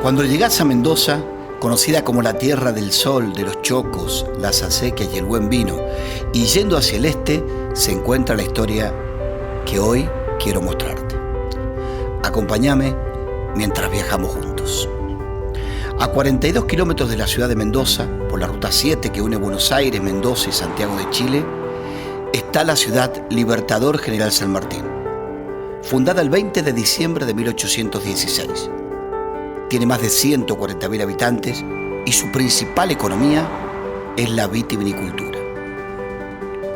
Cuando llegás a Mendoza, conocida como la tierra del sol, de los chocos, las acequias y el buen vino, y yendo hacia el este, se encuentra la historia que hoy quiero mostrarte. Acompáñame mientras viajamos juntos. A 42 kilómetros de la ciudad de Mendoza, por la ruta 7 que une Buenos Aires, Mendoza y Santiago de Chile, está la ciudad Libertador General San Martín, fundada el 20 de diciembre de 1816. Tiene más de 140.000 habitantes y su principal economía es la vitivinicultura.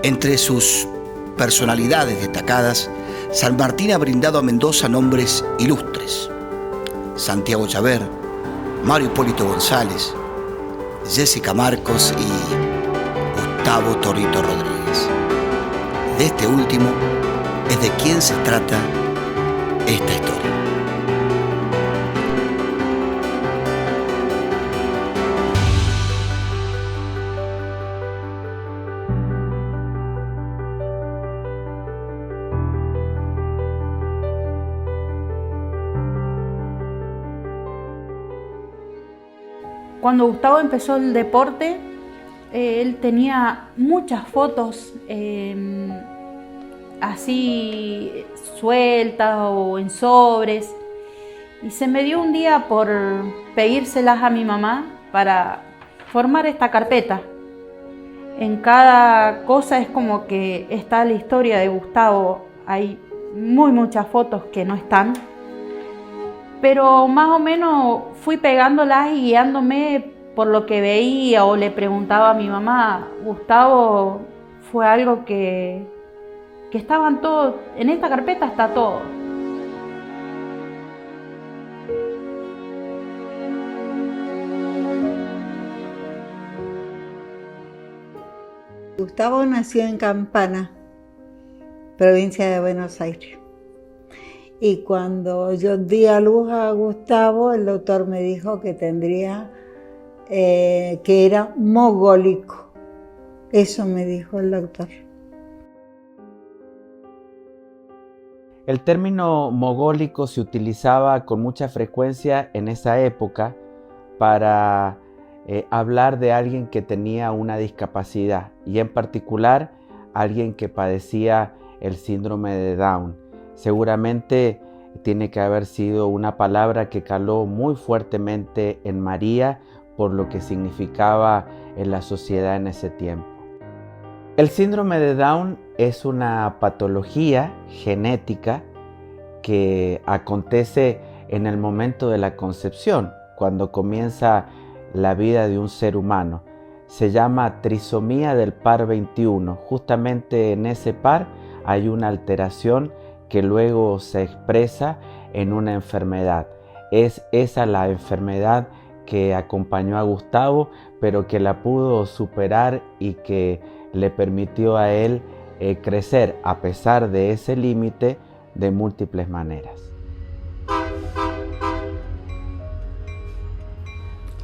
Entre sus personalidades destacadas, San Martín ha brindado a Mendoza nombres ilustres: Santiago Llaver, Mario Hipólito González, Jessica Marcos y Gustavo Torito Rodríguez. De este último es de quien se trata esta historia. Cuando Gustavo empezó el deporte, él tenía muchas fotos así sueltas o en sobres, y se me dio un día por pedírselas a mi mamá para formar esta carpeta. En cada cosa es como que está la historia de Gustavo. Hay muchas fotos que no están, pero más o menos fui pegándolas y guiándome por lo que veía o le preguntaba a mi mamá. Gustavo fue algo que estaban todos, en esta carpeta está todo. Gustavo nació en Campana, provincia de Buenos Aires. Y cuando yo di a luz a Gustavo, el doctor me dijo que tendría, que era mogólico. Eso me dijo el doctor. El término mogólico se utilizaba con mucha frecuencia en esa época para hablar de alguien que tenía una discapacidad, y en particular alguien que padecía el síndrome de Down. Seguramente tiene que haber sido una palabra que caló muy fuertemente en María por lo que significaba en la sociedad en ese tiempo. El síndrome de Down es una patología genética que acontece en el momento de la concepción, cuando comienza la vida de un ser humano. Se llama trisomía del par 21. Justamente en ese par hay una alteración que luego se expresa en una enfermedad. Es esa la enfermedad que acompañó a Gustavo, pero que la pudo superar y que le permitió a él crecer a pesar de ese límite de múltiples maneras.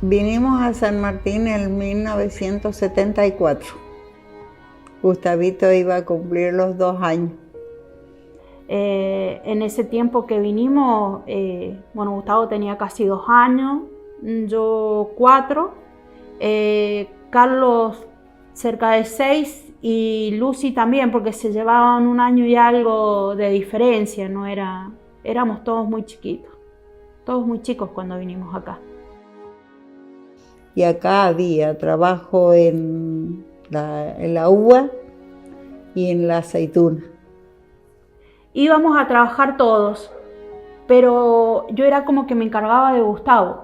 Vinimos a San Martín en 1974. Gustavito iba a cumplir los 2 años. En ese tiempo que vinimos, Gustavo tenía casi 2 años, yo 4, Carlos cerca de 6 y Lucy también, porque se llevaban 1 año y algo de diferencia. Éramos todos muy chiquitos, todos muy chicos cuando vinimos acá. Y acá había trabajo en la uva y en la aceituna. Íbamos a trabajar todos, pero yo era como que me encargaba de Gustavo.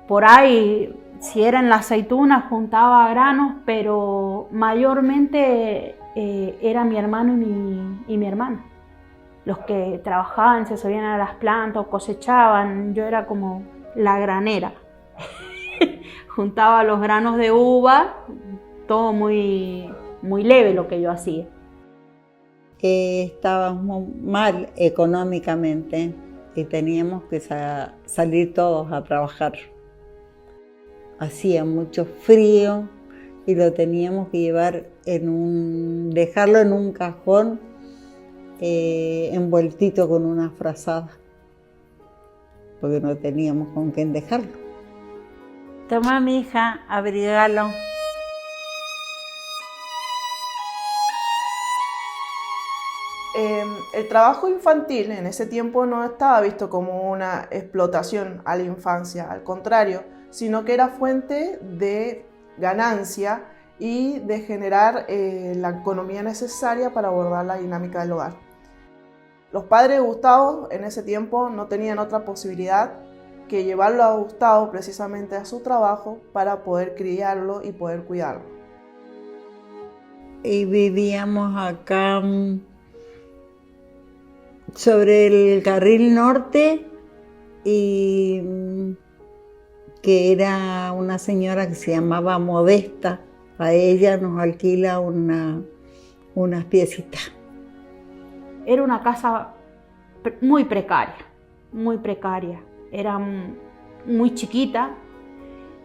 Por ahí, si era en la aceituna, juntaba granos, pero mayormente era mi hermano y mi hermana los que trabajaban, se subían a las plantas o cosechaban. Yo era como la granera. Juntaba los granos de uva, todo muy, muy leve lo que yo hacía. Estábamos mal económicamente y teníamos que salir todos a trabajar. Hacía mucho frío y lo teníamos que llevar dejarlo en un cajón envueltito con una frazada. porque no teníamos con quién dejarlo. Toma, mi hija, abrigalo. El trabajo infantil en ese tiempo no estaba visto como una explotación a la infancia, al contrario, sino que era fuente de ganancia y de generar la economía necesaria para abordar la dinámica del hogar. Los padres de Gustavo en ese tiempo no tenían otra posibilidad que llevarlo a Gustavo precisamente a su trabajo para poder criarlo y poder cuidarlo. Y vivíamos acá sobre el carril norte, y que era una señora que se llamaba Modesta. A ella nos alquila unas piecitas. Era una casa muy precaria, muy precaria. Era muy chiquita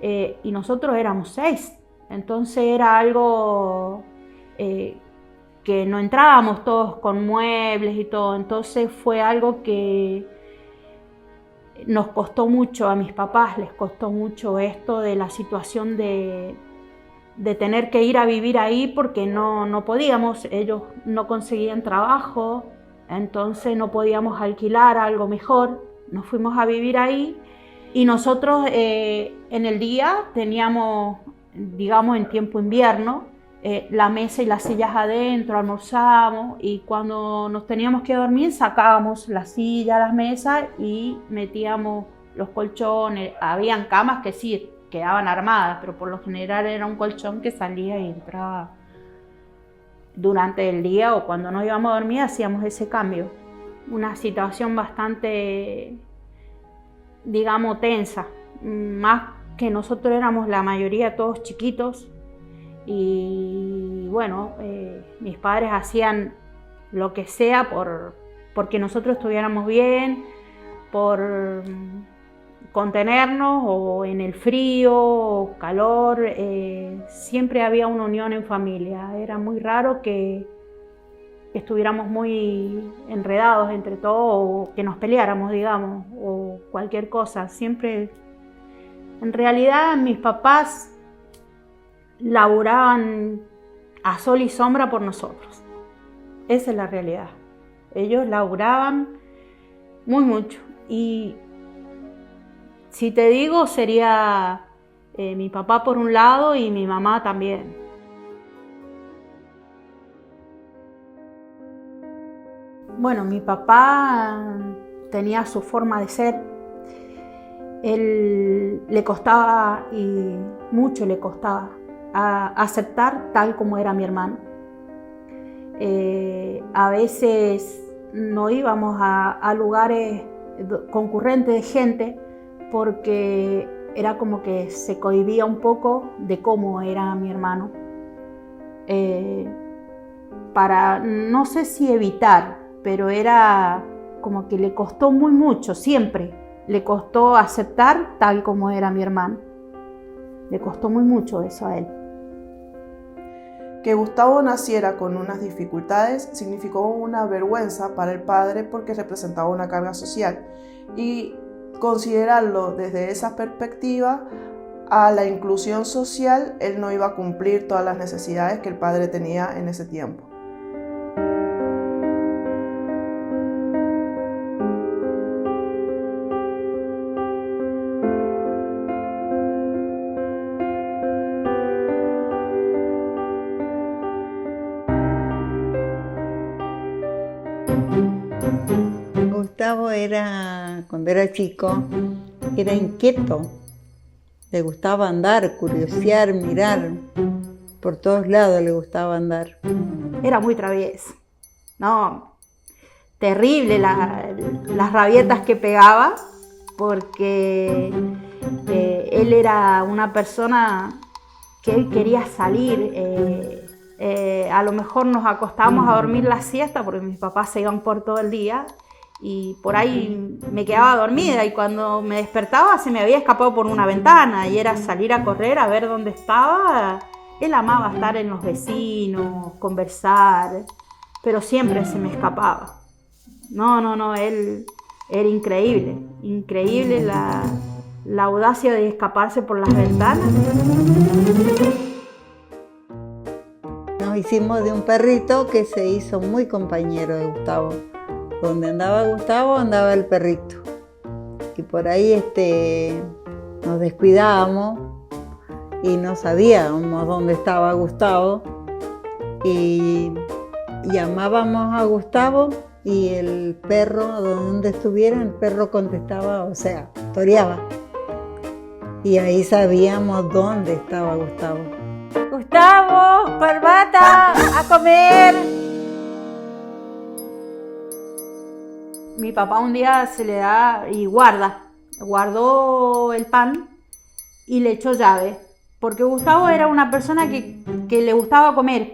y nosotros éramos 6. Entonces era algo que no entrábamos todos con muebles y todo. Entonces fue algo que nos costó mucho, a mis papás les costó mucho esto de la situación de tener que ir a vivir ahí porque no podíamos, ellos no conseguían trabajo, entonces no podíamos alquilar algo mejor, nos fuimos a vivir ahí y nosotros en el día teníamos, digamos en tiempo invierno, la mesa y las sillas adentro, almorzábamos y cuando nos teníamos que dormir sacábamos la silla, las mesas y metíamos los colchones, habían camas que sí, quedaban armadas, pero por lo general era un colchón que salía y entraba durante el día o cuando nos íbamos a dormir hacíamos ese cambio. Una situación bastante, digamos, tensa, más que nosotros éramos la mayoría todos chiquitos y bueno, mis padres hacían lo que sea porque nosotros estuviéramos bien, por contenernos o en el frío o calor, siempre había una unión en familia. Era muy raro que estuviéramos muy enredados entre todos o que nos peleáramos, digamos, o cualquier cosa. Siempre, en realidad, mis papás laburaban a sol y sombra por nosotros. Esa es la realidad. Ellos laburaban muy mucho y si te digo, sería mi papá por un lado y mi mamá también. Bueno, mi papá tenía su forma de ser. Él le costaba, y mucho le costaba, aceptar tal como era mi hermano. A veces no íbamos a lugares concurrentes de gente, porque era como que se cohibía un poco de cómo era mi hermano. Para, no sé si evitar, pero era como que le costó mucho, siempre le costó aceptar tal como era mi hermano. Le costó muy mucho eso a él. Que Gustavo naciera con unas dificultades significó una vergüenza para el padre porque representaba una carga social y considerarlo desde esa perspectiva a la inclusión social, él no iba a cumplir todas las necesidades que el padre tenía en ese tiempo. Gustavo cuando era chico, era inquieto. Le gustaba andar, curiosear, mirar. Por todos lados le gustaba andar. Era muy travieso. No, terrible las rabietas que pegaba, porque él era una persona que él quería salir. A lo mejor nos acostábamos a dormir la siesta porque mis papás se iban por todo el día y por ahí me quedaba dormida y cuando me despertaba se me había escapado por una ventana y era salir a correr a ver dónde estaba. Él amaba estar en los vecinos, conversar, pero siempre se me escapaba. No, él Era increíble, increíble la audacia de escaparse por las ventanas. Nos hicimos de un perrito que se hizo muy compañero de Gustavo. Donde andaba Gustavo, andaba el perrito. Y por ahí nos descuidábamos y no sabíamos dónde estaba Gustavo. Y llamábamos a Gustavo y el perro, donde estuviera, el perro contestaba, o sea, toreaba. Y ahí sabíamos dónde estaba Gustavo. ¡Gustavo, corbata, a comer! Mi papá un día se le da y guardó el pan y le echó llave, porque Gustavo era una persona que le gustaba comer.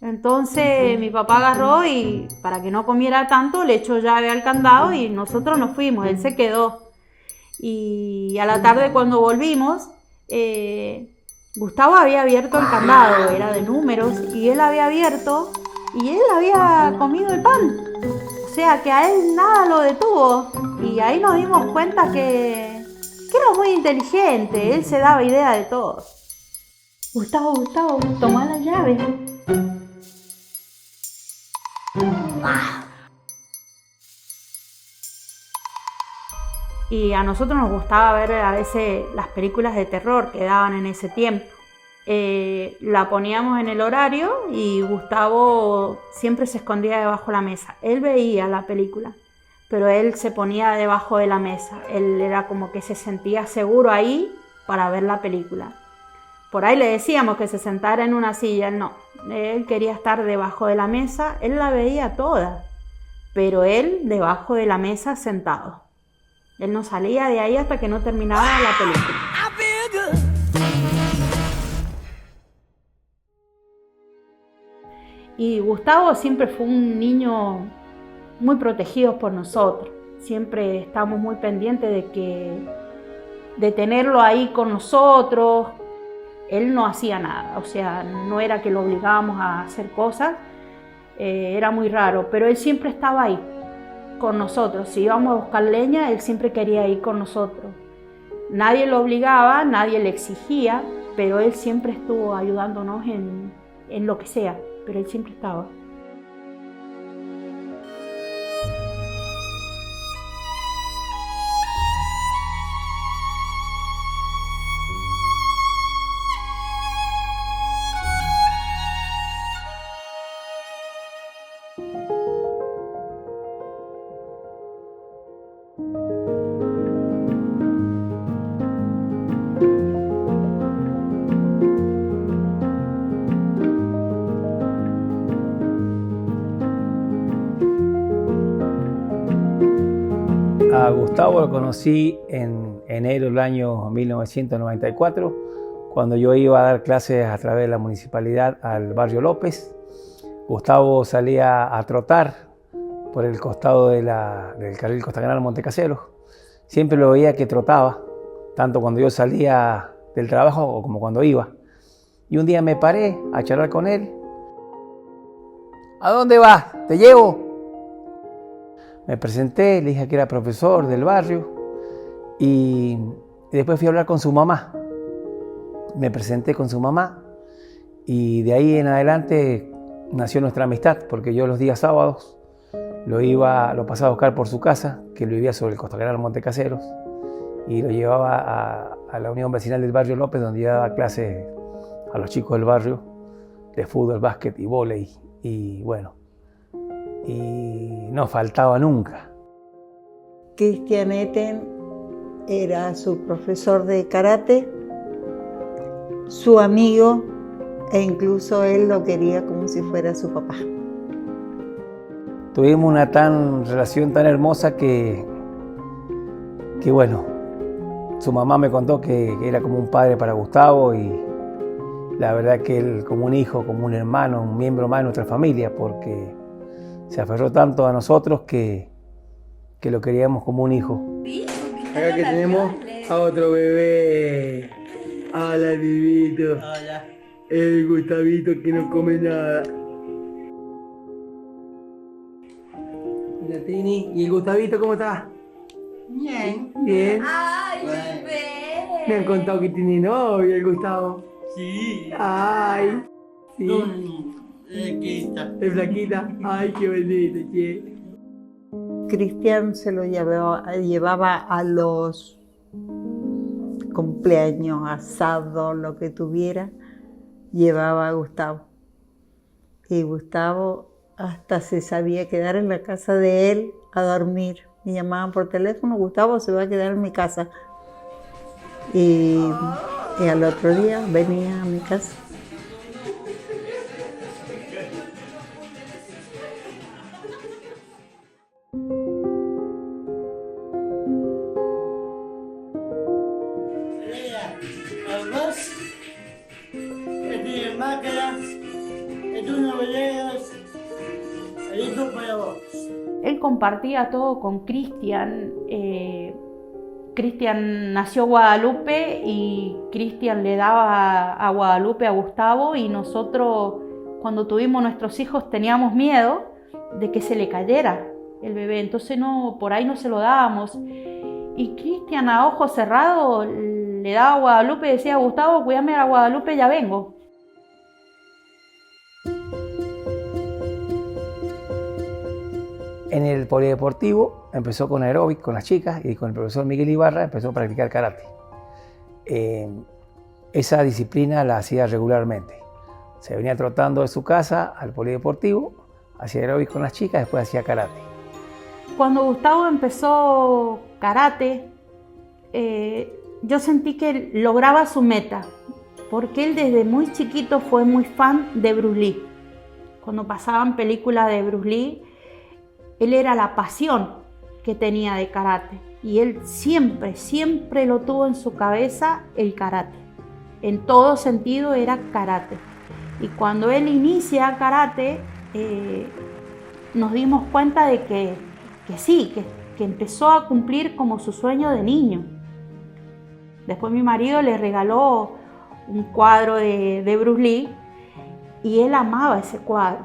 Entonces mi papá agarró y para que no comiera tanto le echó llave al candado y nosotros nos fuimos, él se quedó. Y a la tarde cuando volvimos, Gustavo había abierto el candado, era de números, y él había abierto y él había comido el pan. O sea que a él nada lo detuvo y ahí nos dimos cuenta que era muy inteligente, él se daba idea de todo. Gustavo, toma la llave. Y a nosotros nos gustaba ver a veces las películas de terror que daban en ese tiempo. La poníamos en el horario y Gustavo siempre se escondía debajo de la mesa. Él veía la película, pero él se ponía debajo de la mesa. Él era como que se sentía seguro ahí para ver la película. Por ahí le decíamos que se sentara en una silla, él no. Él quería estar debajo de la mesa, él la veía toda, pero él debajo de la mesa sentado. Él no salía de ahí hasta que no terminaba la película. Y Gustavo siempre fue un niño muy protegido por nosotros. Siempre estábamos muy pendientes de tenerlo ahí con nosotros. Él no hacía nada, o sea, no era que lo obligábamos a hacer cosas, era muy raro, pero él siempre estaba ahí con nosotros. Si íbamos a buscar leña, él siempre quería ir con nosotros. Nadie lo obligaba, nadie le exigía, pero él siempre estuvo ayudándonos en lo que sea, pero él siempre estaba. A Gustavo lo conocí en enero del año 1994, cuando yo iba a dar clases a través de la municipalidad al barrio López. Gustavo salía a trotar por el costado del carril Costa Canal Montecaseros. Siempre lo veía que trotaba, tanto cuando yo salía del trabajo como cuando iba. Y un día me paré a charlar con él. ¿A dónde vas? ¿Te llevo? Me presenté, le dije que era profesor del barrio y después fui a hablar con su mamá. Me presenté con su mamá y de ahí en adelante nació nuestra amistad, porque yo los días sábados lo pasaba a buscar por su casa, que lo vivía sobre el Costa Canal Montecaseros, y lo llevaba a la Unión Vecinal del Barrio López, donde yo daba clases a los chicos del barrio de fútbol, básquet y vóley, y bueno, y no faltaba nunca. Cristian Eten era su profesor de karate, su amigo, e incluso él lo quería como si fuera su papá. Tuvimos una relación tan hermosa que bueno, su mamá me contó que era como un padre para Gustavo, y la verdad que él como un hijo, como un hermano, un miembro más de nuestra familia, porque se aferró tanto a nosotros que lo queríamos como un hijo. Acá que tenemos a otro bebé. Hola, bebito. Hola. El Gustavito que no come nada. linda, Trini. ¿Y el Gustavito cómo está? Bien. Bien. Ay, bebé. Me han contado que tiene novio el Gustavo. Sí. Ay. Sí. Flaquita. ¿Es flaquita? Ay, qué bonito, che. Cristian se lo llevaba a los cumpleaños, asados, lo que tuviera, llevaba a Gustavo. Y Gustavo hasta se sabía quedar en la casa de él a dormir. Me llamaban por teléfono, Gustavo se va a quedar en mi casa. Y al otro día venía a mi casa. Él compartía todo con Cristian. Cristian nació en Guadalupe y Cristian le daba a Guadalupe a Gustavo, y nosotros cuando tuvimos nuestros hijos teníamos miedo de que se le cayera el bebé, entonces por ahí no se lo dábamos. Y Cristian a ojos cerrados le daba a Guadalupe y decía: Gustavo, cuídame a Guadalupe, ya vengo. En el polideportivo empezó con aeróbic, con las chicas, y con el profesor Miguel Ibarra empezó a practicar karate. Esa disciplina la hacía regularmente. Se venía trotando de su casa al polideportivo, hacía aeróbic con las chicas, después hacía karate. Cuando Gustavo empezó karate, yo sentí que lograba su meta, porque él desde muy chiquito fue muy fan de Bruce Lee. Cuando pasaban películas de Bruce Lee, él era la pasión que tenía de karate, y él siempre lo tuvo en su cabeza, el karate. En todo sentido era karate. Y cuando él inicia karate, nos dimos cuenta de que empezó a cumplir como su sueño de niño. Después mi marido le regaló un cuadro de Bruce Lee y él amaba ese cuadro.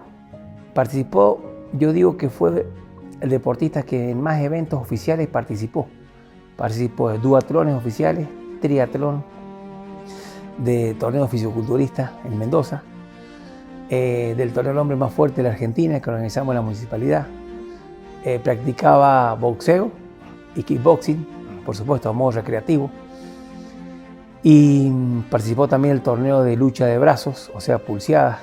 Participó, yo digo que fue el deportista que en más eventos oficiales participó. Participó de duatlones oficiales, triatlón, de torneos fisiculturistas en Mendoza, del torneo del hombre más fuerte de la Argentina que organizamos en la municipalidad. Practicaba boxeo y kickboxing, por supuesto a modo recreativo, y participó también del torneo de lucha de brazos, o sea, pulseadas.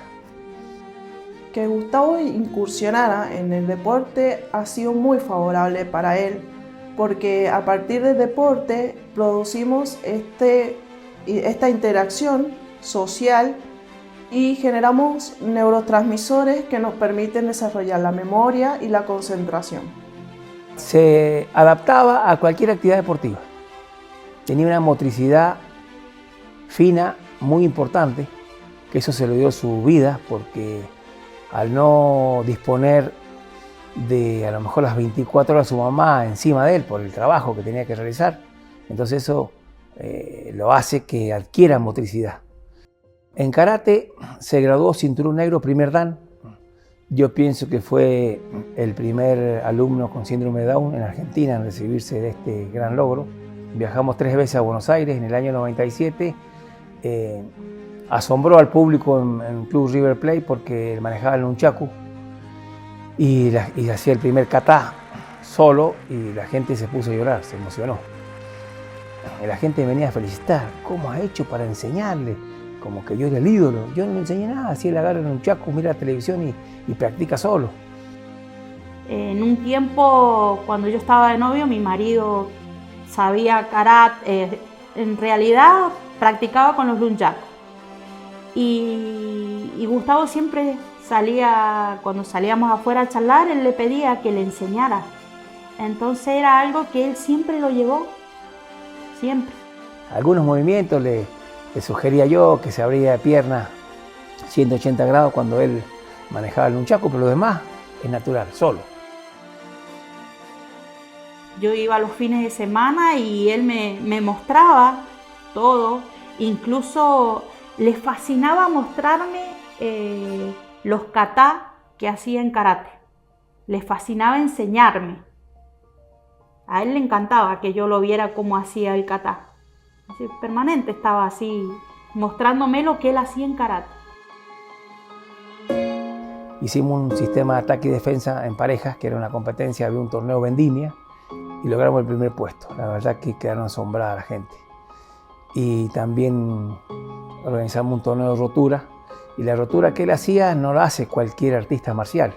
Que Gustavo incursionara en el deporte ha sido muy favorable para él, porque a partir del deporte producimos esta interacción social y generamos neurotransmisores que nos permiten desarrollar la memoria y la concentración. Se adaptaba a cualquier actividad deportiva. Tenía una motricidad fina muy importante, que eso se lo dio su vida, porque al no disponer de a lo mejor las 24 horas su mamá encima de él por el trabajo que tenía que realizar, entonces eso lo hace que adquiera motricidad. En karate se graduó cinturón negro primer dan. Yo pienso que fue el primer alumno con síndrome de Down en Argentina en recibirse de este gran logro. Viajamos 3 veces a Buenos Aires en el año 97. Asombró al público en Club River Plate porque manejaba el nunchaku y hacía el primer kata solo, y la gente se puso a llorar, se emocionó. Y la gente venía a felicitar: ¿cómo ha hecho para enseñarle? Como que yo era el ídolo. Yo no le enseñé nada, así él agarra el nunchaku, mira la televisión y practica solo. En un tiempo, cuando yo estaba de novio, mi marido sabía karate, en realidad practicaba con los nunchaku. Y Gustavo siempre salía, cuando salíamos afuera a charlar, él le pedía que le enseñara. Entonces era algo que él siempre lo llevó, siempre. Algunos movimientos le sugería yo, que se abría de pierna 180 grados cuando él manejaba el nunchaku, pero lo demás es natural, solo. Yo iba los fines de semana y él me mostraba todo, incluso le fascinaba mostrarme los kata que hacía en karate. le fascinaba enseñarme. A él le encantaba que yo lo viera cómo hacía el kata. Así, permanente estaba así, mostrándome lo que él hacía en karate. Hicimos un sistema de ataque y defensa en parejas, que era una competencia, había un torneo vendimia, y logramos el primer puesto. La verdad que quedaron asombrada la gente. Y también organizamos un torneo de rotura, y la rotura que él hacía no la hace cualquier artista marcial,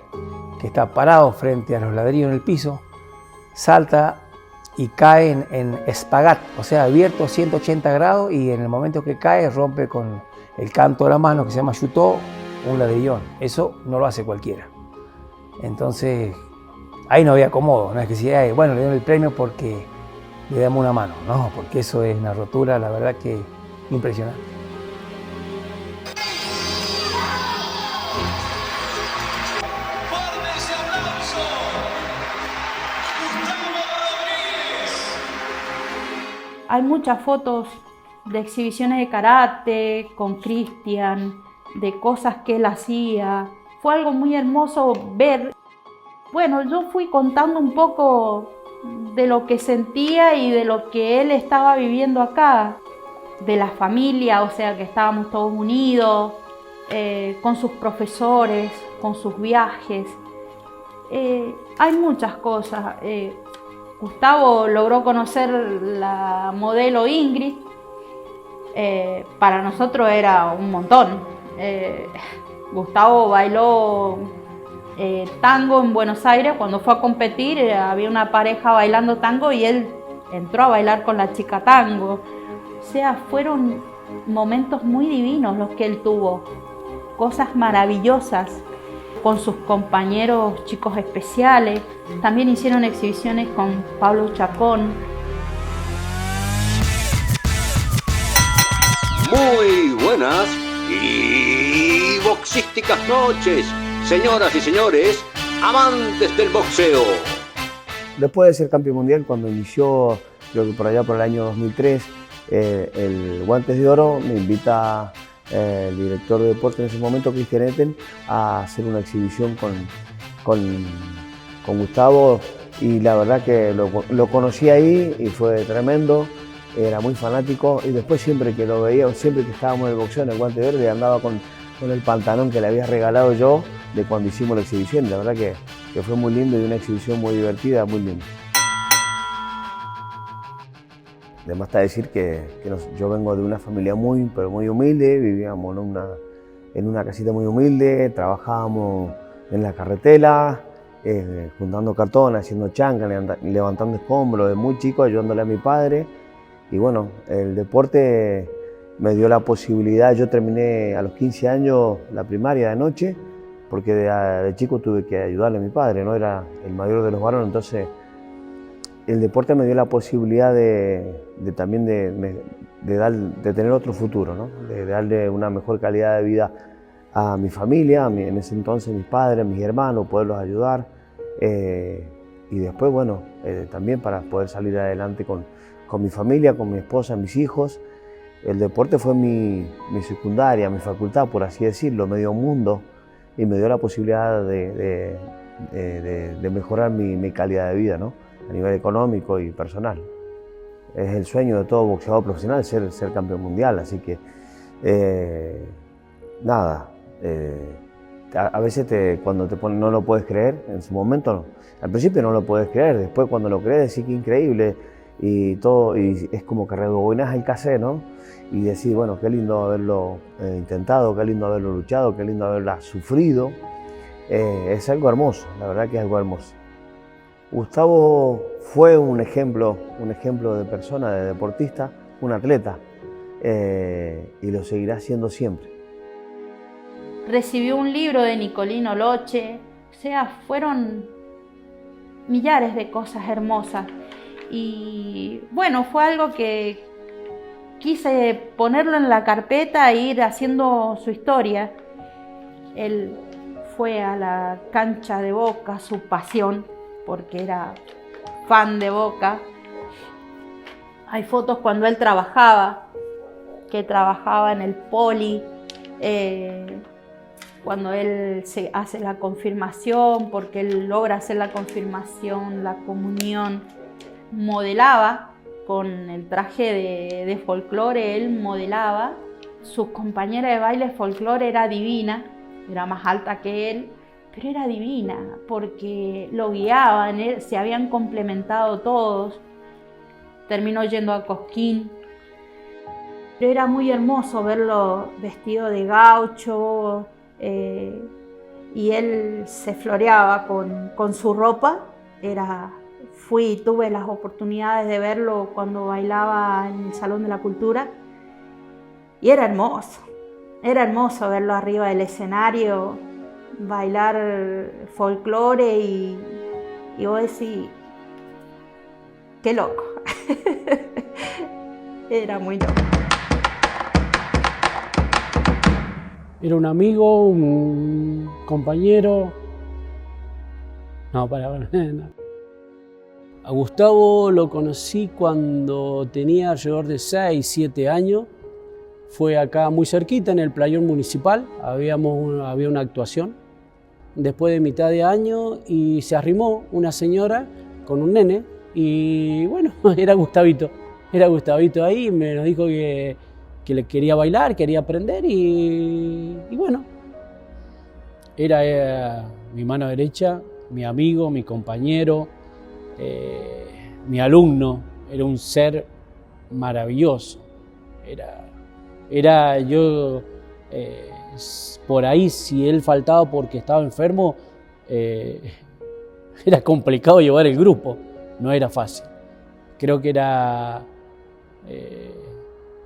que está parado frente a los ladrillos en el piso, salta y cae en espagat, o sea, abierto 180 grados, y en el momento que cae rompe con el canto de la mano, que se llama shuto, un ladrillón. Eso no lo hace cualquiera. Entonces, ahí no había acomodo, no es que si, bueno, le dieron el premio porque le damos una mano, no, porque eso es una rotura, la verdad que impresionante. Hay muchas fotos de exhibiciones de karate con Cristian, de cosas que él hacía. Fue algo muy hermoso ver. Bueno, yo fui contando un poco de lo que sentía y de lo que él estaba viviendo acá, de la familia, o sea que estábamos todos unidos, con sus profesores, con sus viajes. Hay muchas cosas. Gustavo logró conocer la modelo Ingrid. Para nosotros era un montón. Gustavo bailó tango en Buenos Aires. Cuando fue a competir había una pareja bailando tango y él entró a bailar con la chica tango. O sea, fueron momentos muy divinos los que él tuvo, cosas maravillosas con sus compañeros chicos especiales. También hicieron exhibiciones con Pablo Chacón. Muy buenas y boxísticas noches, señoras y señores, amantes del boxeo. Después de ser campeón mundial, cuando inició, creo que por allá por el año 2003, el Guantes de Oro, me invita el director de deporte en ese momento, Cristian Eten, a hacer una exhibición con Gustavo, y la verdad que lo conocí ahí y fue tremendo. Era muy fanático, y después siempre que lo veía, siempre que estábamos en el boxeo, en el Guante Verde, andaba con el pantalón que le había regalado yo de cuando hicimos la exhibición. La verdad que fue muy lindo y una exhibición muy divertida, muy linda. Además está decir que yo vengo de una familia pero muy humilde, vivíamos en una casita muy humilde, trabajábamos en la carretera, juntando cartón, haciendo chanca, levantando escombros, de muy chico ayudándole a mi padre. Y bueno, el deporte me dio la posibilidad. Yo terminé a los 15 años la primaria de noche, porque de chico tuve que ayudarle a mi padre, no era el mayor de los varones. Entonces el deporte me dio la posibilidad de también de tener otro futuro, ¿no? De darle una mejor calidad de vida a mi familia, en ese entonces mis padres, mis hermanos, poderlos ayudar. Y después, bueno, también para poder salir adelante con mi familia, con mi esposa, mis hijos. El deporte fue mi secundaria, mi facultad, por así decirlo, me dio un mundo y me dio la posibilidad de mejorar mi calidad de vida, ¿no? A nivel económico y personal. Es el sueño de todo boxeador profesional ser campeón mundial, así que nada. A veces cuando te ponen no lo puedes creer, en su momento no. Al principio no lo puedes creer, después cuando lo crees decís que increíble y todo, y es como que rebobinás el cassette, ¿no? Y decís, bueno, qué lindo haberlo intentado, qué lindo haberlo luchado, qué lindo haberla sufrido. Es algo hermoso, la verdad que es algo hermoso. Gustavo fue un ejemplo de persona, de deportista, un atleta, y lo seguirá siendo siempre. Recibió un libro de Nicolino Loche, o sea, fueron millares de cosas hermosas. Y bueno, fue algo que quise ponerlo en la carpeta e ir haciendo su historia. Él fue a la cancha de Boca, su pasión, porque era fan de Boca. Hay fotos cuando él trabajaba, que trabajaba en el Poli. cuando él se hace la confirmación, porque él logra hacer la confirmación, la comunión, modelaba con el traje de folclore, él modelaba. Su compañera de baile folclore era divina, era más alta que él, pero era divina porque lo guiaban, se habían complementado todos. Terminó yendo a Cosquín. Pero era muy hermoso verlo vestido de gaucho y él se floreaba con su ropa. Tuve las oportunidades de verlo cuando bailaba en el Salón de la Cultura y era hermoso verlo arriba del escenario, bailar folclore y vos decís, qué loco. Era muy loco. Era un amigo, un compañero. No. A Gustavo lo conocí cuando tenía alrededor de 6, 7 años. Fue acá muy cerquita, en el playón municipal. Había una actuación después de mitad de año y se arrimó una señora con un nene. Y bueno, era Gustavito ahí, me nos dijo que le quería bailar, quería aprender y bueno, era mi mano derecha, mi amigo, mi compañero, mi alumno, era un ser maravilloso, era yo, por ahí si él faltaba porque estaba enfermo, era complicado llevar el grupo. No era fácil. Creo que era,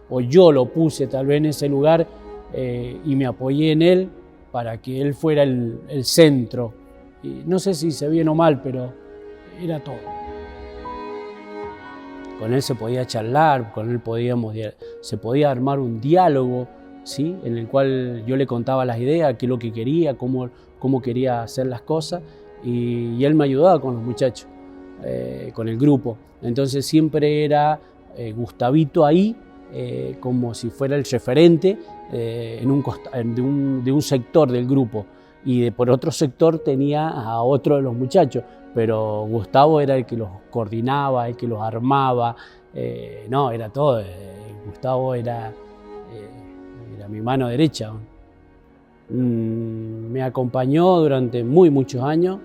o yo lo puse tal vez en ese lugar y me apoyé en él para que él fuera el centro. Y no sé si hice bien o mal, pero era todo. Con él se podía charlar, con él se podía armar un diálogo, ¿sí? En el cual yo le contaba las ideas, qué es lo que quería, cómo quería hacer las cosas y él me ayudaba con los muchachos. Con el grupo. Entonces siempre era Gustavito ahí, como si fuera el referente de un sector del grupo. Y por otro sector tenía a otro de los muchachos, pero Gustavo era el que los coordinaba, el que los armaba. Era todo. Gustavo era mi mano derecha. Me acompañó durante muchos años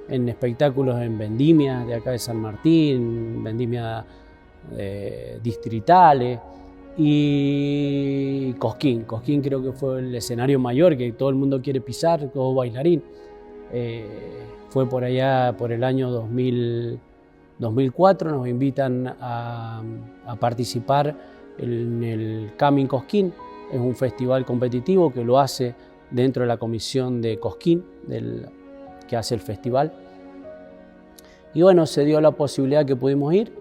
en espectáculos en vendimias de acá de San Martín, vendimias distritales y Cosquín. Cosquín creo que fue el escenario mayor que todo el mundo quiere pisar, todo bailarín. Fue por allá por el año 2004, nos invitan a participar en el Camin Cosquín. Es un festival competitivo que lo hace dentro de la comisión de Cosquín, que hace el festival. Y bueno, se dio la posibilidad que pudimos ir.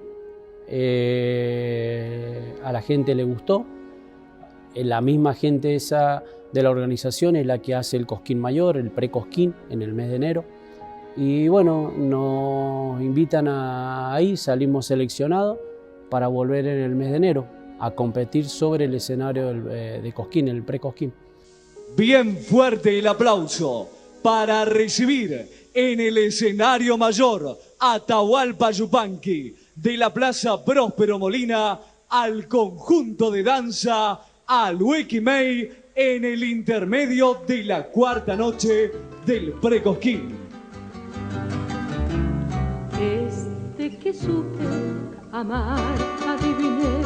A la gente le gustó. La misma gente esa de la organización es la que hace el Cosquín Mayor, el pre-Cosquín, en el mes de enero. Y bueno, nos invitan ahí, salimos seleccionados para volver en el mes de enero a competir sobre el escenario de Cosquín, el pre-Cosquín. Bien fuerte el aplauso para recibir en el escenario mayor Atahualpa Yupanqui de la Plaza Próspero Molina al conjunto de danza Aluequimey en el intermedio de la cuarta noche del pre-Cosquín. Desde que supe amar, adiviné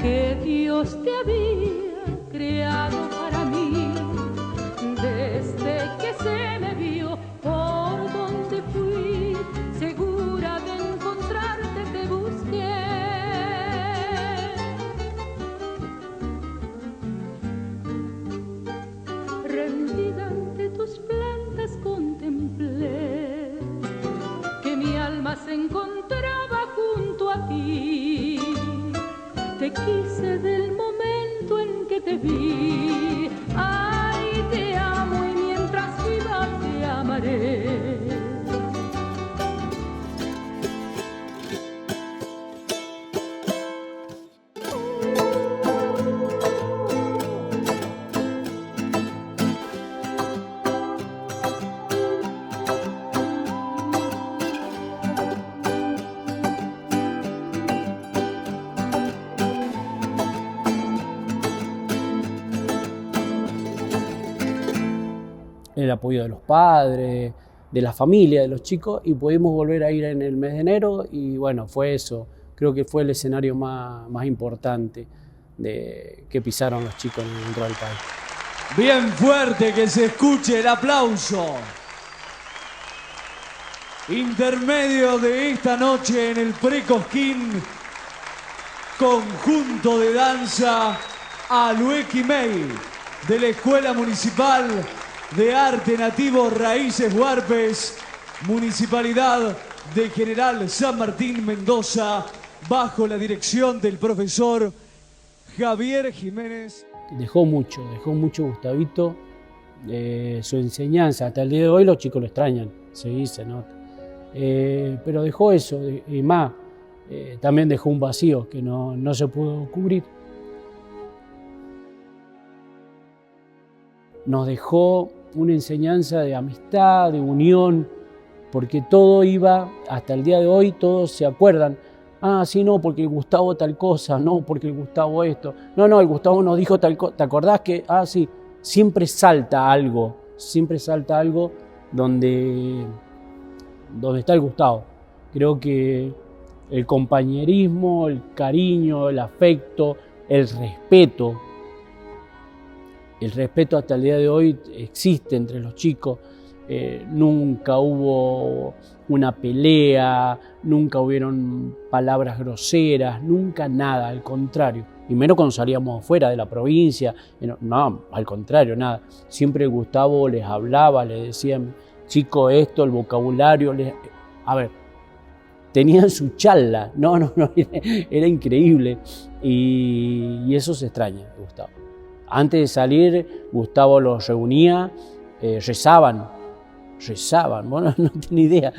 que Dios te había creado para mí. Desde que se me vio por donde fui, segura de encontrarte te busqué. Rendida ante tus plantas contemplé que mi alma se encontraba junto a ti. Te quise del momento en que te vi. el apoyo de los padres, de la familia, de los chicos, y pudimos volver a ir en el mes de enero y bueno, fue eso. Creo que fue el escenario más importante que pisaron los chicos en el Royal País. Bien fuerte que se escuche el aplauso. Intermedio de esta noche en el Pre-Cosquín, conjunto de danza Aluequimey de la Escuela Municipal de Arte Nativo Raíces Huarpes, Municipalidad de General San Martín, Mendoza, bajo la dirección del profesor Javier Jiménez. Dejó mucho Gustavito, su enseñanza. Hasta el día de hoy los chicos lo extrañan, sí, se nota. Pero dejó eso, y más, también dejó un vacío que no se pudo cubrir. Nos dejó una enseñanza de amistad, de unión, porque todo iba, hasta el día de hoy, todos se acuerdan. Ah, sí, no, porque el Gustavo tal cosa, no, porque el Gustavo esto. No, el Gustavo nos dijo tal cosa. ¿Te acordás que? Ah, sí, siempre salta algo donde está el Gustavo. Creo que el compañerismo, el cariño, el afecto, el respeto hasta el día de hoy existe entre los chicos. Nunca hubo una pelea, nunca hubieron palabras groseras, nunca nada, al contrario. Y menos cuando salíamos afuera de la provincia, no, al contrario, nada. Siempre Gustavo les hablaba, les decía, chico, esto, el vocabulario, a ver, tenían su charla, no, era increíble. Y eso se extraña, Gustavo. Antes de salir, Gustavo los reunía, rezaban, bueno, no tenía idea,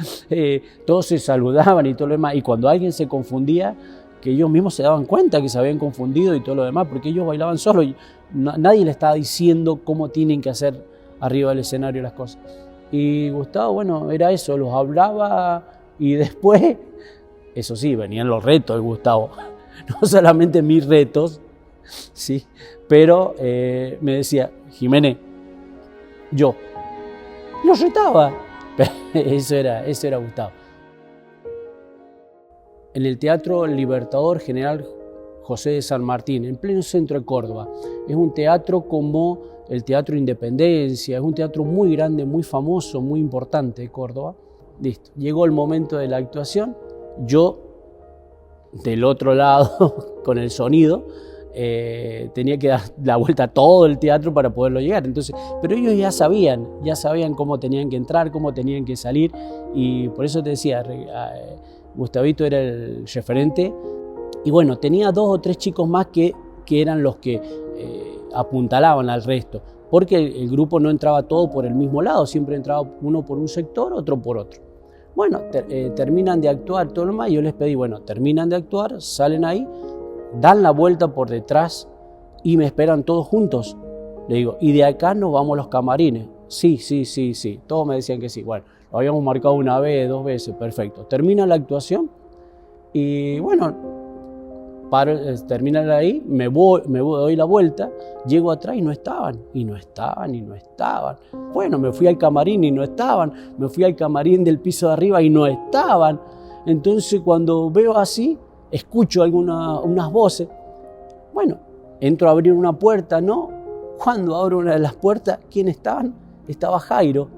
todos se saludaban y todo lo demás, y cuando alguien se confundía, que ellos mismos se daban cuenta que se habían confundido y todo lo demás, porque ellos bailaban solos, y nadie le estaba diciendo cómo tienen que hacer arriba del escenario las cosas. Y Gustavo, bueno, era eso, los hablaba, y después, eso sí, venían los retos de Gustavo, no solamente mis retos, sí, pero me decía, Jiménez, yo los retaba. Eso era Gustavo. En el Teatro Libertador General José de San Martín, en pleno centro de Córdoba. Es un teatro como el Teatro Independencia, es un teatro muy grande, muy famoso, muy importante de Córdoba. Listo, llegó el momento de la actuación, yo del otro lado con el sonido, tenía que dar la vuelta a todo el teatro para poderlo llegar. Entonces, pero ellos ya sabían cómo tenían que entrar, cómo tenían que salir, y por eso te decía, Gustavito era el referente, y bueno, tenía 2 o 3 chicos más que eran los que apuntalaban al resto, porque el grupo no entraba todo por el mismo lado, siempre entraba uno por un sector, otro por otro. Bueno, terminan de actuar, todo lo más, yo les pedí, bueno, terminan de actuar, salen ahí, dan la vuelta por detrás y me esperan todos juntos. Le digo, y de acá nos vamos a los camarines. Sí. Todos me decían que sí. Bueno, lo habíamos marcado 1 vez, 2 veces, perfecto. Termina la actuación y bueno, termina ahí, me doy la vuelta, llego atrás y no estaban. Bueno, me fui al camarín y no estaban. Me fui al camarín del piso de arriba y no estaban. Entonces cuando veo así, escucho unas voces. Bueno, entro a abrir una puerta, ¿no? Cuando abro una de las puertas, ¿quién estaban? Estaba Jairo.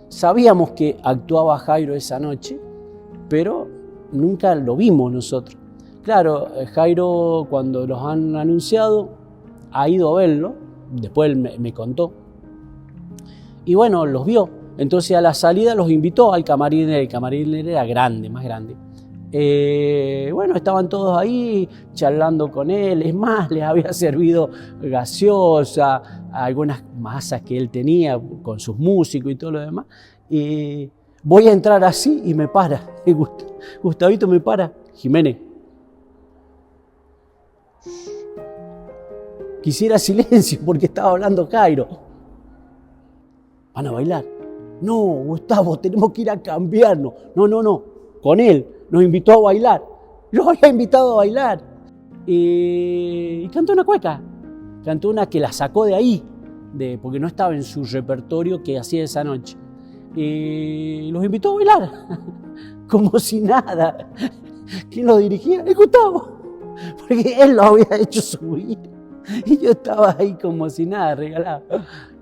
Sabíamos que actuaba Jairo esa noche, pero nunca lo vimos nosotros. Claro, Jairo, cuando los han anunciado, ha ido a verlo, después él me contó. Y bueno, los vio. Entonces a la salida los invitó al camarín. El camarín era grande, más grande. Bueno, estaban todos ahí charlando con él, es más, les había servido gaseosa, algunas masas que él tenía con sus músicos y todo lo demás. Y voy a entrar así y me para, Gustavito me para, Jiménez, quisiera silencio porque estaba hablando Jairo. ¿Van a bailar? No, Gustavo, tenemos que ir a cambiarnos. No, con él. Nos invitó a bailar. Lo había invitado a bailar. Y cantó una cueca. Cantó una que la sacó de ahí. porque no estaba en su repertorio que hacía esa noche. Y los invitó a bailar, como si nada. ¿Quién lo dirigía? El Gustavo, porque él lo había hecho subir y yo estaba ahí como si nada, regalado.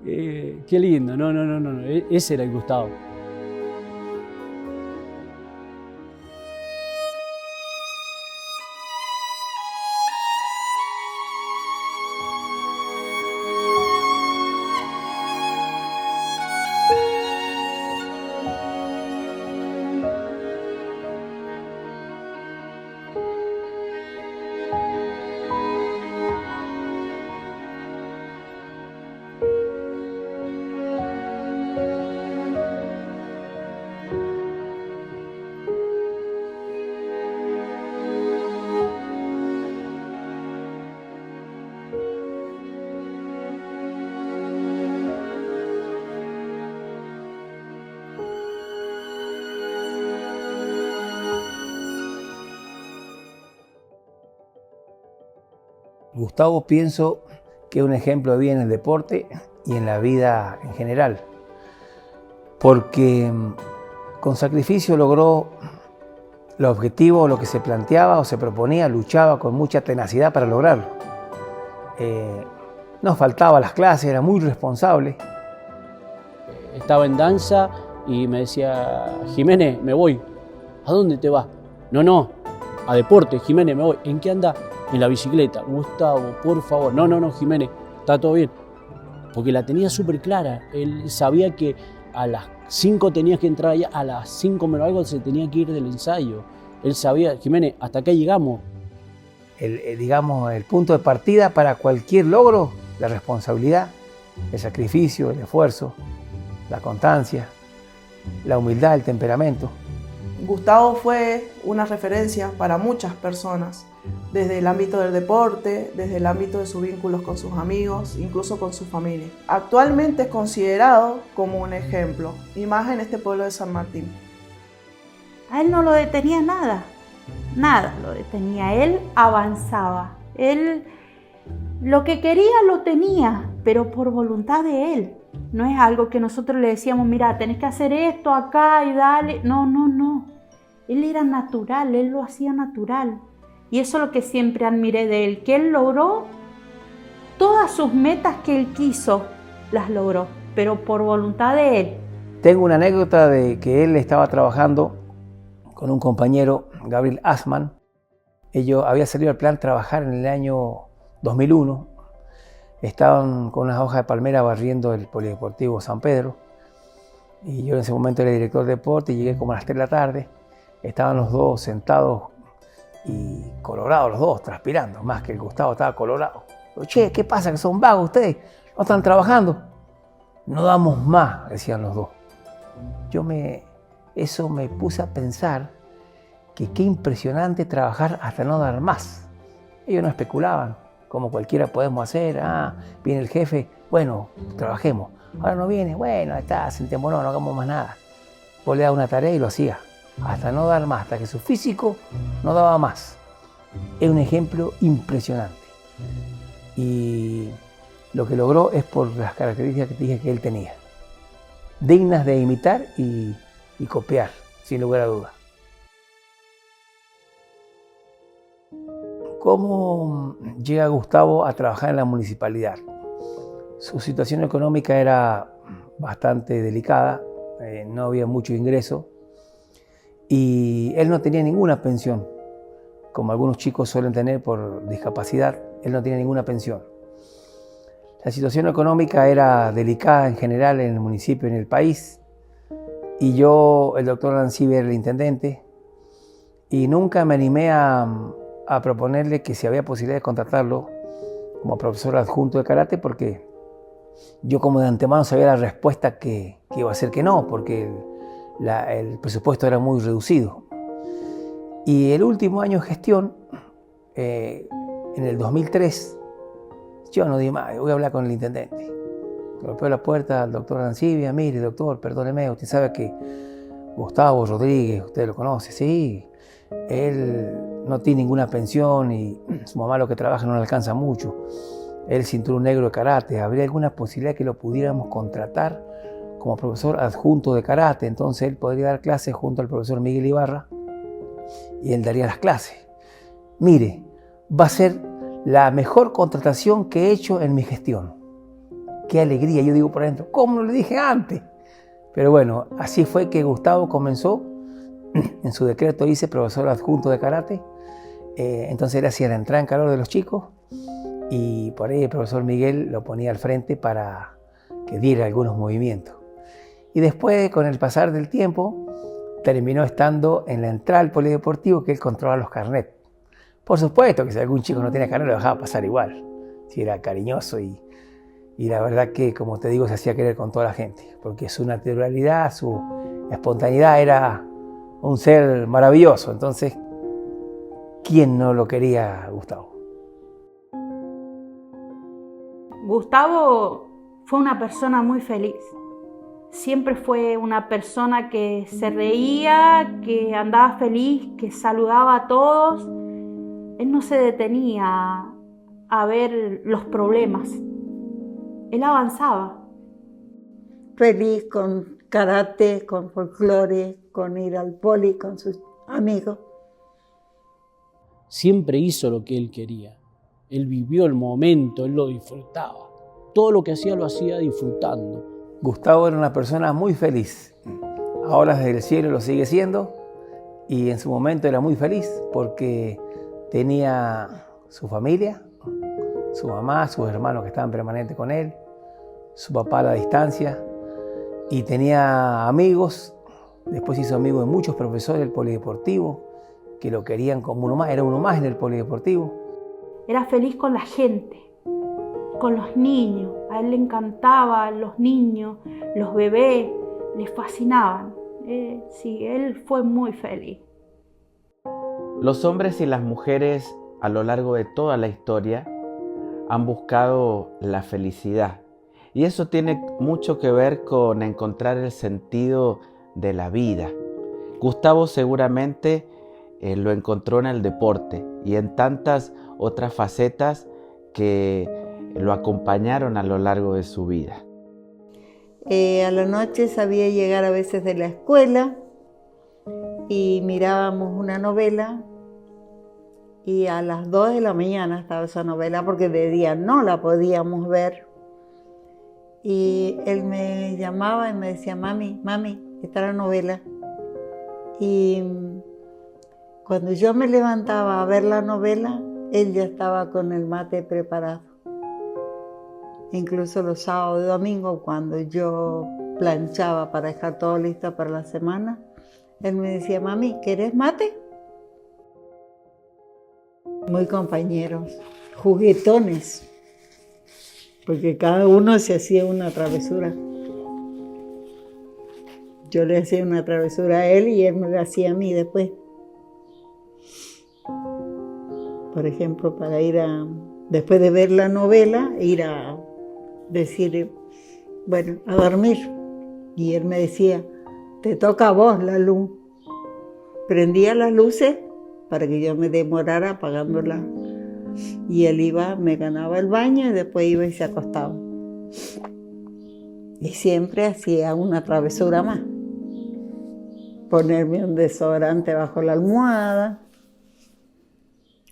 Qué lindo, no, ese era el Gustavo. Gustavo pienso que es un ejemplo de vida en el deporte y en la vida en general, porque con sacrificio logró los objetivos, lo que se planteaba o se proponía, luchaba con mucha tenacidad para lograrlo. No faltaba a las clases, era muy responsable. Estaba en danza y me decía, Jiménez, me voy. ¿A dónde te vas? No, a deporte, Jiménez, me voy. ¿En qué anda? En la bicicleta. Gustavo, por favor. No, Jiménez, está todo bien. Porque la tenía súper clara. Él sabía que a las 5 tenías que entrar allá, a las 5 menos algo se tenía que ir del ensayo. Él sabía, Jiménez, hasta acá llegamos. El punto de partida para cualquier logro, la responsabilidad, el sacrificio, el esfuerzo, la constancia, la humildad, el temperamento. Gustavo fue una referencia para muchas personas, desde el ámbito del deporte, desde el ámbito de sus vínculos con sus amigos, incluso con su familia. Actualmente es considerado como un ejemplo, y más en este pueblo de San Martín. A él no lo detenía nada lo detenía, él avanzaba, él lo que quería lo tenía, pero por voluntad de él. No es algo que nosotros le decíamos, mira, tenés que hacer esto acá y dale. No. Él era natural, él lo hacía natural. Y eso es lo que siempre admiré de él, que él logró todas sus metas que él quiso, las logró, pero por voluntad de él. Tengo una anécdota de que él estaba trabajando con un compañero, Gabriel Asman. Ellos había salido al plan trabajar en el año 2001. Estaban con unas hojas de palmera barriendo el Polideportivo San Pedro. Y yo en ese momento era director de deporte y llegué como a las 3 de la tarde. Estaban los dos sentados y colorados los dos, transpirando. Más que el Gustavo estaba colorado. Digo, che, ¿qué pasa? ¿Que son vagos ustedes? ¿No están trabajando? No damos más, decían los dos. Eso me puse a pensar que qué impresionante trabajar hasta no dar más. Ellos no especulaban, como cualquiera podemos hacer. Viene el jefe, bueno, trabajemos. Ahora no viene, bueno, está, sentémonos, no hagamos más nada. Vos le das una tarea y lo hacía, hasta no dar más, hasta que su físico no daba más. Es un ejemplo impresionante. Y lo que logró es por las características que te dije que él tenía. Dignas de imitar y copiar, sin lugar a dudas. ¿Cómo llega Gustavo a trabajar en la municipalidad? Su situación económica era bastante delicada, no había mucho ingreso y él no tenía ninguna pensión, como algunos chicos suelen tener por discapacidad. Él no tenía ninguna pensión. La situación económica era delicada en general en el municipio y en el país, y yo, el doctor Arancibia, era el intendente, y nunca me animé a proponerle que si había posibilidad de contratarlo como profesor adjunto de karate, porque yo como de antemano sabía la respuesta que iba a ser que no, porque el presupuesto era muy reducido. Y el último año de gestión, en el 2003, yo no di más, voy a hablar con el intendente. Golpeó la puerta al doctor Arancibia, mire doctor, perdóneme, usted sabe que Gustavo Rodríguez, usted lo conoce, sí, él no tiene ninguna pensión y su mamá lo que trabaja no le alcanza mucho. el cinturón negro de karate. ¿Habría alguna posibilidad que lo pudiéramos contratar como profesor adjunto de karate? Entonces él podría dar clases junto al profesor Miguel Ibarra y él daría las clases. Mire, va a ser la mejor contratación que he hecho en mi gestión. ¡Qué alegría! Yo digo por dentro, ¿cómo no le dije antes? Pero bueno, así fue que Gustavo comenzó. En su decreto dice profesor adjunto de karate. Entonces él hacía la entrada en calor de los chicos y por ahí el profesor Miguel lo ponía al frente para que diera algunos movimientos. Y después, con el pasar del tiempo, terminó estando en la entrada al polideportivo, que él controlaba los carnets. Por supuesto que si algún chico no tenía carnet lo dejaba pasar igual, si era cariñoso y la verdad que, como te digo, se hacía querer con toda la gente, porque su naturalidad, su espontaneidad era un ser maravilloso. Entonces, ¿quién no lo quería, Gustavo? Gustavo fue una persona muy feliz. Siempre fue una persona que se reía, que andaba feliz, que saludaba a todos. Él no se detenía a ver los problemas. Él avanzaba. Feliz con karate, con folclore, con ir al poli, con sus amigos. Siempre hizo lo que él quería. Él vivió el momento, él lo disfrutaba. Todo lo que hacía lo hacía disfrutando. Gustavo era una persona muy feliz. Ahora desde el cielo lo sigue siendo y en su momento era muy feliz porque tenía su familia, su mamá, sus hermanos que estaban permanentes con él, su papá a la distancia y tenía amigos. Después hizo amigos de muchos profesores del polideportivo que lo querían como uno más, era uno más en el polideportivo. Era feliz con la gente, con los niños. A él le encantaban los niños, los bebés, le fascinaban. Sí, él fue muy feliz. Los hombres y las mujeres a lo largo de toda la historia han buscado la felicidad. Y eso tiene mucho que ver con encontrar el sentido de la vida. Gustavo seguramente lo encontró en el deporte y en tantas otras facetas que lo acompañaron a lo largo de su vida. A la noche sabía llegar a veces de la escuela y mirábamos una novela y a las 2 de la mañana estaba esa novela porque de día no la podíamos ver. Y él me llamaba y me decía, mami, está la novela. Y cuando yo me levantaba a ver la novela, él ya estaba con el mate preparado. Incluso los sábados y domingos, cuando yo planchaba para dejar todo listo para la semana, él me decía, mami, ¿querés mate? Muy compañeros, juguetones, porque cada uno se hacía una travesura. Yo le hacía una travesura a él y él me la hacía a mí después. Por ejemplo, para ir después de ver la novela, ir a decir, bueno, a dormir. Y él me decía, te toca a vos la luz. Prendía las luces para que yo me demorara apagándolas. Y él iba, me ganaba el baño y después iba y se acostaba. Y siempre hacía una travesura más. Ponerme un desodorante bajo la almohada.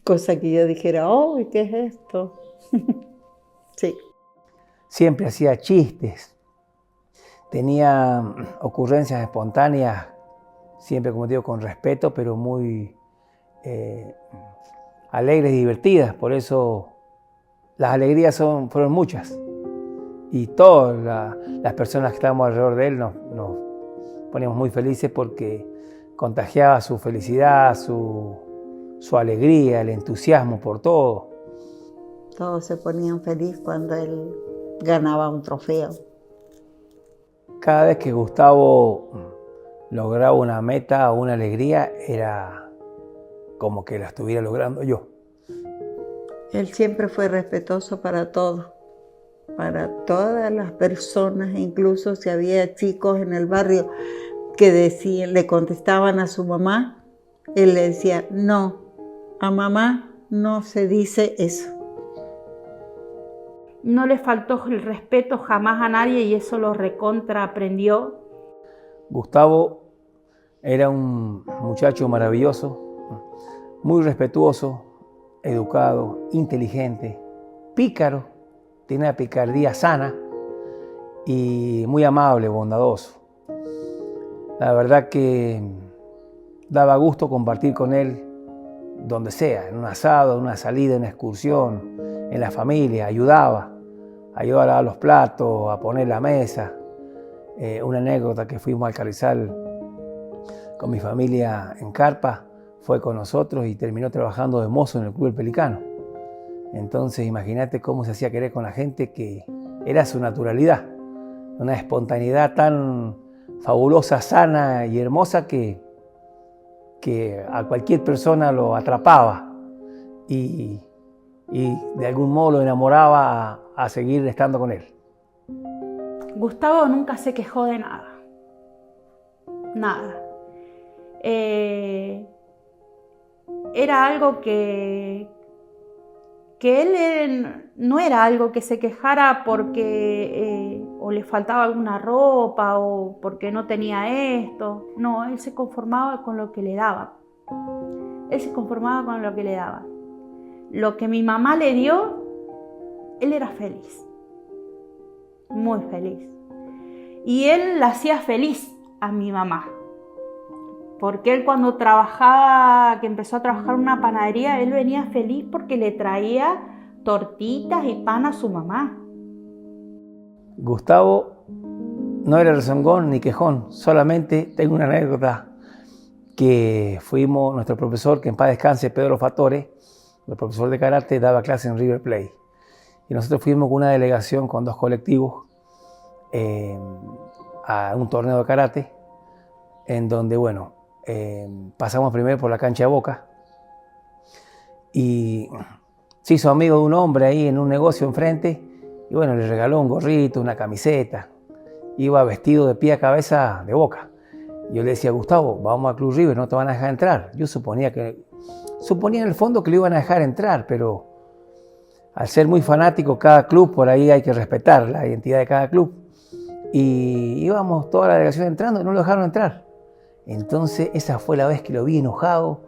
Cosa que yo dijera, oh, ¿qué es esto? Sí. Siempre hacía chistes, tenía ocurrencias espontáneas, siempre, como digo, con respeto, pero muy alegres y divertidas. Por eso las alegrías fueron muchas. Y todas las personas que estábamos alrededor de él nos poníamos muy felices porque contagiaba su felicidad, su alegría, el entusiasmo por todo. Todos se ponían felices cuando él ganaba un trofeo. Cada vez que Gustavo lograba una meta o una alegría, era como que la estuviera logrando yo. Él siempre fue respetuoso para todos, para todas las personas, incluso si había chicos en el barrio que le contestaban a su mamá, él le decía, no, a mamá no se dice eso. no le faltó el respeto jamás a nadie y eso lo recontra aprendió. Gustavo era un muchacho maravilloso, muy respetuoso, educado, inteligente, pícaro, tenía una picardía sana y muy amable, bondadoso. La verdad que daba gusto compartir con él donde sea, en un asado, en una salida, en una excursión, en la familia, ayudaba a lavar los platos, a poner la mesa. Una anécdota que fuimos al Carrizal con mi familia en carpa, fue con nosotros y terminó trabajando de mozo en el Club El Pelicano. Entonces imagínate cómo se hacía querer con la gente, que era su naturalidad, una espontaneidad tan fabulosa, sana y hermosa que a cualquier persona lo atrapaba y de algún modo lo enamoraba a seguir estando con él. Gustavo nunca se quejó de nada. Nada. Era algo que él no era algo que se quejara porque o le faltaba alguna ropa o porque no tenía esto. No, él se conformaba con lo que le daba. Él se conformaba con lo que le daba. Lo que mi mamá le dio, él era feliz. Muy feliz. Y él la hacía feliz a mi mamá. Porque él cuando trabajaba, que empezó a trabajar en una panadería, él venía feliz porque le traía tortitas y pan a su mamá. Gustavo no era rezongón ni quejón, solamente tengo una anécdota que fuimos, nuestro profesor, que en paz descanse, Pedro Fatore, el profesor de karate, daba clase en River Plate. Y nosotros fuimos con una delegación con 2 colectivos a un torneo de karate, en donde, bueno, pasamos primero por la cancha de Boca y se hizo amigo de un hombre ahí en un negocio enfrente y bueno, le regaló un gorrito, una camiseta, iba vestido de pie a cabeza de Boca. Yo le decía, Gustavo, vamos al Club River, no te van a dejar entrar. Yo suponía en el fondo que lo iban a dejar entrar, pero al ser muy fanático cada club, por ahí hay que respetar la identidad de cada club. Y íbamos toda la delegación entrando y no lo dejaron entrar. Entonces esa fue la vez que lo vi enojado,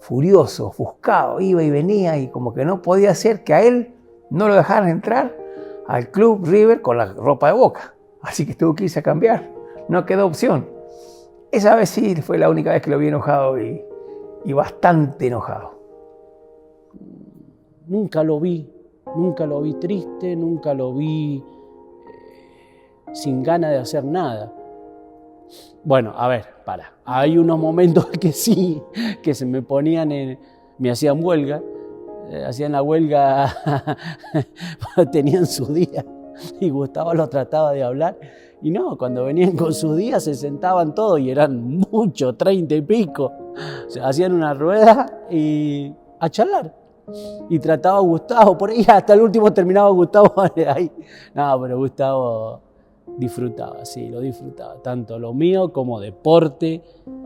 furioso, ofuscado, iba y venía y como que no podía ser que a él no lo dejaran entrar al Club River con la ropa de Boca. Así que tuvo que irse a cambiar, no quedó opción. Esa vez sí fue la única vez que lo vi enojado y bastante enojado. Nunca lo vi triste, nunca lo vi sin ganas de hacer nada. Bueno, a ver, hay unos momentos que sí, que se me ponían me hacían huelga, hacían la huelga, tenían sus días y Gustavo los trataba de hablar y no, cuando venían con sus días se sentaban todos y eran muchos, 30 y pico, o sea, hacían una rueda y a charlar. Y trataba a Gustavo, por ahí hasta el último terminaba Gustavo ahí. No, pero Gustavo disfrutaba, sí, lo disfrutaba, tanto lo mío como deporte,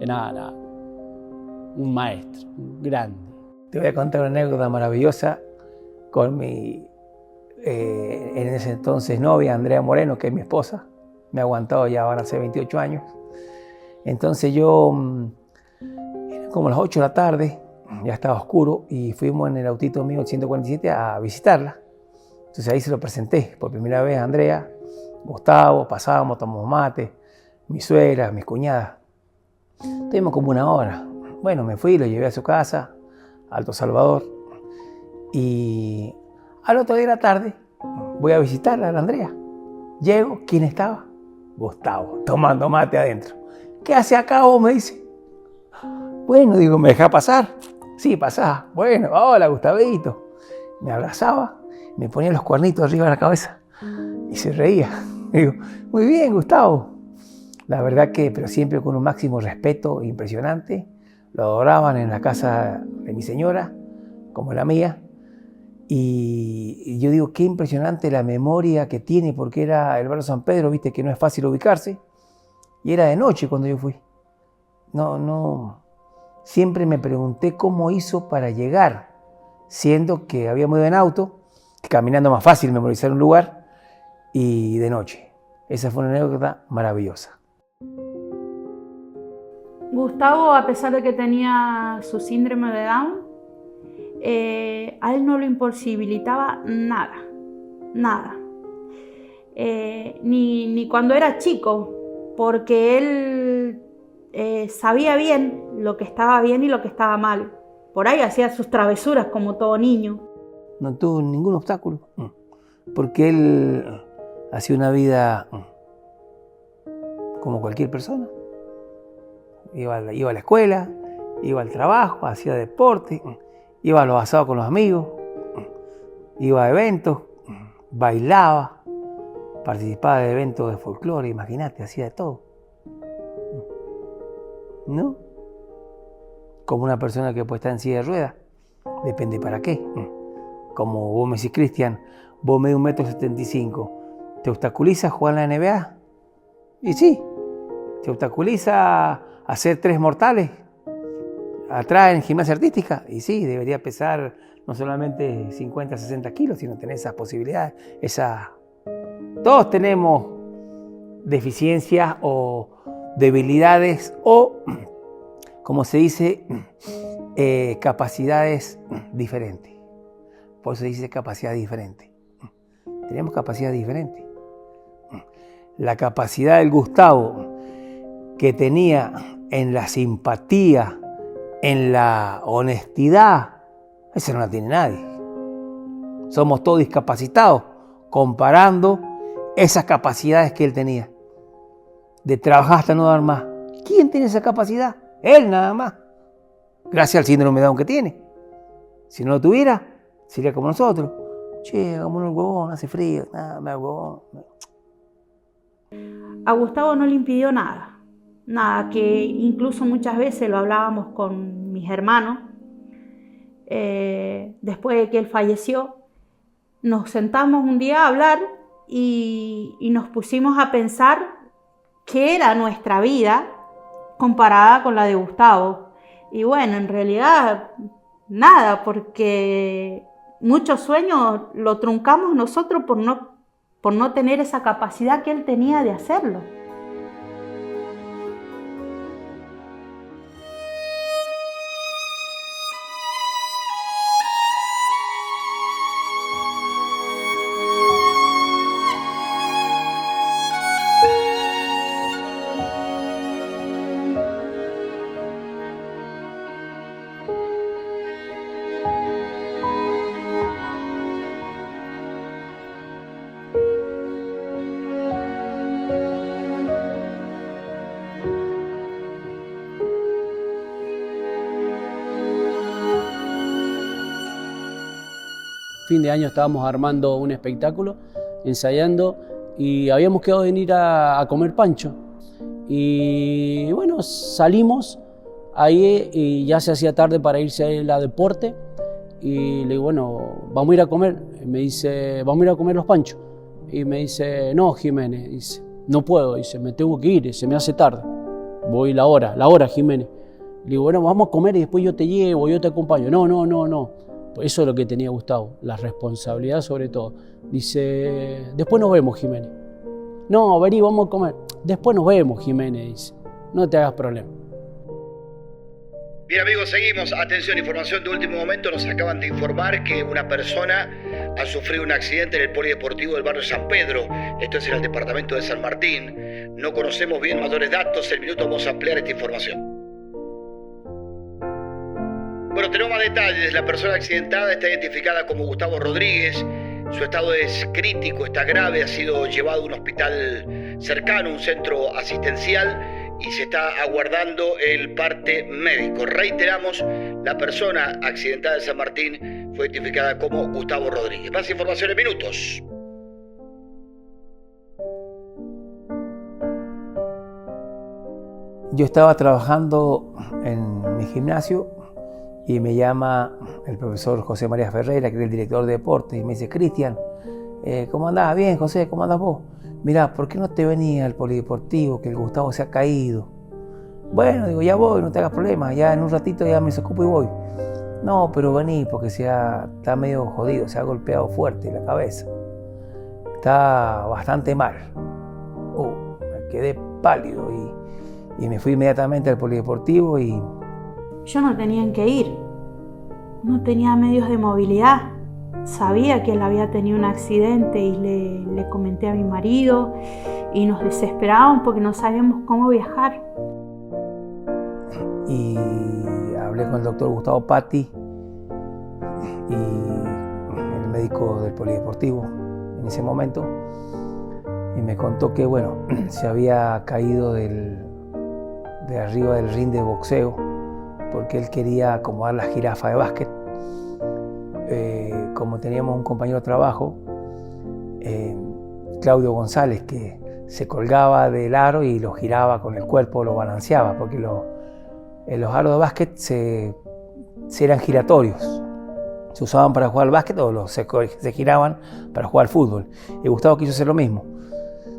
nada, un maestro, un grande. Te voy a contar una anécdota maravillosa con mi, en ese entonces novia, Andrea Moreno, que es mi esposa, me ha aguantado ya van a ser 28 años. Entonces yo, era como las 8 de la tarde, ya estaba oscuro y fuimos en el autito mío, el 147, a visitarla. Entonces ahí se lo presenté por primera vez a Andrea, Gustavo, pasábamos, tomamos mate, mi suegra, mis cuñadas. Tuvimos como 1 hora. Bueno, me fui, lo llevé a su casa, Alto Salvador, y al otro día de la tarde voy a visitarla a la Andrea. Llego, ¿quién estaba? Gustavo, tomando mate adentro. ¿Qué hace acá vos? Me dice. Bueno, digo, ¿me deja pasar? Sí, pasá. Bueno, hola, Gustavito. Me abrazaba, me ponía los cuernitos arriba de la cabeza y se reía. Digo, muy bien, Gustavo. La verdad que, pero siempre con un máximo respeto impresionante. Lo adoraban en la casa de mi señora, como la mía. Y yo digo, qué impresionante la memoria que tiene, porque era el barrio San Pedro, viste que no es fácil ubicarse. Y era de noche cuando yo fui. No. Siempre me pregunté cómo hizo para llegar, siendo que habíamos ido en auto caminando más fácil memorizar un lugar y de noche. Esa fue una anécdota maravillosa. Gustavo, a pesar de que tenía su síndrome de Down, a él no lo imposibilitaba nada. Ni cuando era chico, porque él sabía bien lo que estaba bien y lo que estaba mal. Por ahí hacía sus travesuras como todo niño. No tuvo ningún obstáculo, porque él hacía una vida como cualquier persona. Iba a la escuela, iba al trabajo, hacía deporte, iba a los asados con los amigos, iba a eventos, bailaba, participaba de eventos de folclore, imagínate, hacía de todo. ¿No? Como una persona que puede estar en silla de ruedas, depende para qué. Como vos me decís, Cristian, vos medís 1,75 m, ¿te obstaculiza jugar en la NBA? Y sí, ¿te obstaculiza hacer 3 mortales atrás en gimnasia artística? Y sí, debería pesar no solamente 50, 60 kilos, sino tener esas posibilidades. Todos tenemos deficiencias o debilidades o, como se dice, capacidades diferentes. Por eso se dice capacidad diferente. Tenemos capacidades diferentes. La capacidad del Gustavo que tenía en la simpatía, en la honestidad, esa no la tiene nadie. Somos todos discapacitados comparando esas capacidades que él tenía. De trabajar hasta no dar más. ¿Quién tiene esa capacidad? Él nada más. Gracias al síndrome de Down que tiene. Si no lo tuviera, sería como nosotros. Che, hagámonos el huevón, hace frío. Nada, me hago huevón. A Gustavo no le impidió nada. Nada, que incluso muchas veces lo hablábamos con mis hermanos. Después de que él falleció, nos sentamos un día a hablar y nos pusimos a pensar qué era nuestra vida comparada con la de Gustavo. Y bueno, en realidad nada, porque muchos sueños lo truncamos nosotros por no tener esa capacidad que él tenía de hacerlo. Fin de año estábamos armando un espectáculo, ensayando, y habíamos quedado en ir a comer pancho. Y bueno, salimos ahí y ya se hacía tarde para irse a la deporte. Y le digo, bueno, vamos a ir a comer. Y me dice, vamos a ir a comer los panchos. Y me dice, no, Jiménez, dice, no puedo, dice, me tengo que ir, se me hace tarde. Voy la hora, Jiménez. Le digo, bueno, vamos a comer y después yo te llevo, yo te acompaño. No. Eso es lo que tenía Gustavo, la responsabilidad sobre todo. Dice, después nos vemos, Jiménez. No, vení, vamos a comer. Después nos vemos, Jiménez, dice. No te hagas problema. Bien, amigos, seguimos. Atención, información de último momento. Nos acaban de informar que una persona ha sufrido un accidente en el polideportivo del barrio San Pedro. Esto es en el departamento de San Martín. No conocemos bien mayores datos. En minuto vamos a ampliar esta información. Bueno, tenemos más detalles. La persona accidentada está identificada como Gustavo Rodríguez. Su estado es crítico, está grave, ha sido llevado a un hospital cercano, un centro asistencial, y se está aguardando el parte médico. Reiteramos, la persona accidentada de San Martín fue identificada como Gustavo Rodríguez. Más información en minutos. Yo estaba trabajando en mi gimnasio y me llama el profesor José María Ferreira, que es el director de deportes, y me dice, Cristian, ¿cómo andás? Bien, José, ¿cómo andás vos? Mirá, ¿por qué no te venís al polideportivo, que el Gustavo se ha caído? Bueno, digo, ya voy, no te hagas problema, ya en un ratito ya me desocupo y voy. No, pero vení porque está medio jodido, se ha golpeado fuerte la cabeza. Está bastante mal. Me quedé pálido y me fui inmediatamente al polideportivo y... Yo no tenía en qué ir. No tenía medios de movilidad. Sabía que él había tenido un accidente y le comenté a mi marido y nos desesperábamos porque no sabíamos cómo viajar. Y hablé con el doctor Gustavo Patti y el médico del polideportivo en ese momento y me contó que bueno, se había caído de arriba del ring de boxeo porque él quería acomodar la jirafa de básquet. Como teníamos un compañero de trabajo, Claudio González, que se colgaba del aro y lo giraba con el cuerpo, lo balanceaba, porque los aros de básquet eran giratorios. Se usaban para jugar al básquet o se giraban para jugar al fútbol. Y Gustavo quiso hacer lo mismo.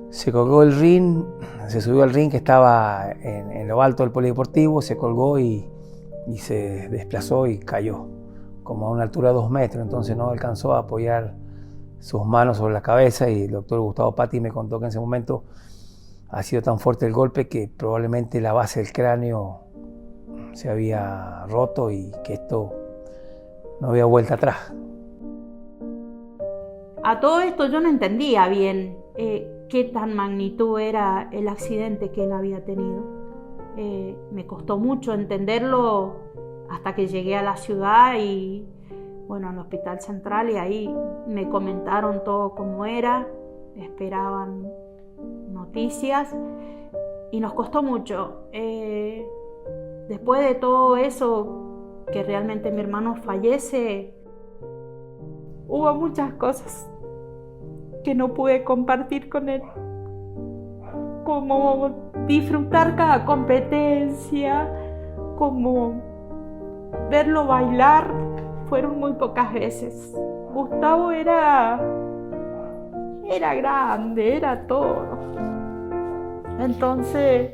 Se colgó el ring, se subió al ring que estaba en lo alto del polideportivo, se colgó y se desplazó y cayó, como a una altura de 2 metros, entonces no alcanzó a apoyar sus manos sobre la cabeza y el doctor Gustavo Patti me contó que en ese momento ha sido tan fuerte el golpe que probablemente la base del cráneo se había roto y que esto no había vuelta atrás. A todo esto yo no entendía bien qué tan magnitud era el accidente que él había tenido. Me costó mucho entenderlo hasta que llegué a la ciudad y bueno, al Hospital Central, y ahí me comentaron todo cómo era, esperaban noticias y nos costó mucho. Después de todo eso, que realmente mi hermano fallece, hubo muchas cosas que no pude compartir con él, como disfrutar cada competencia, como verlo bailar, fueron muy pocas veces. Gustavo era grande, era todo. Entonces,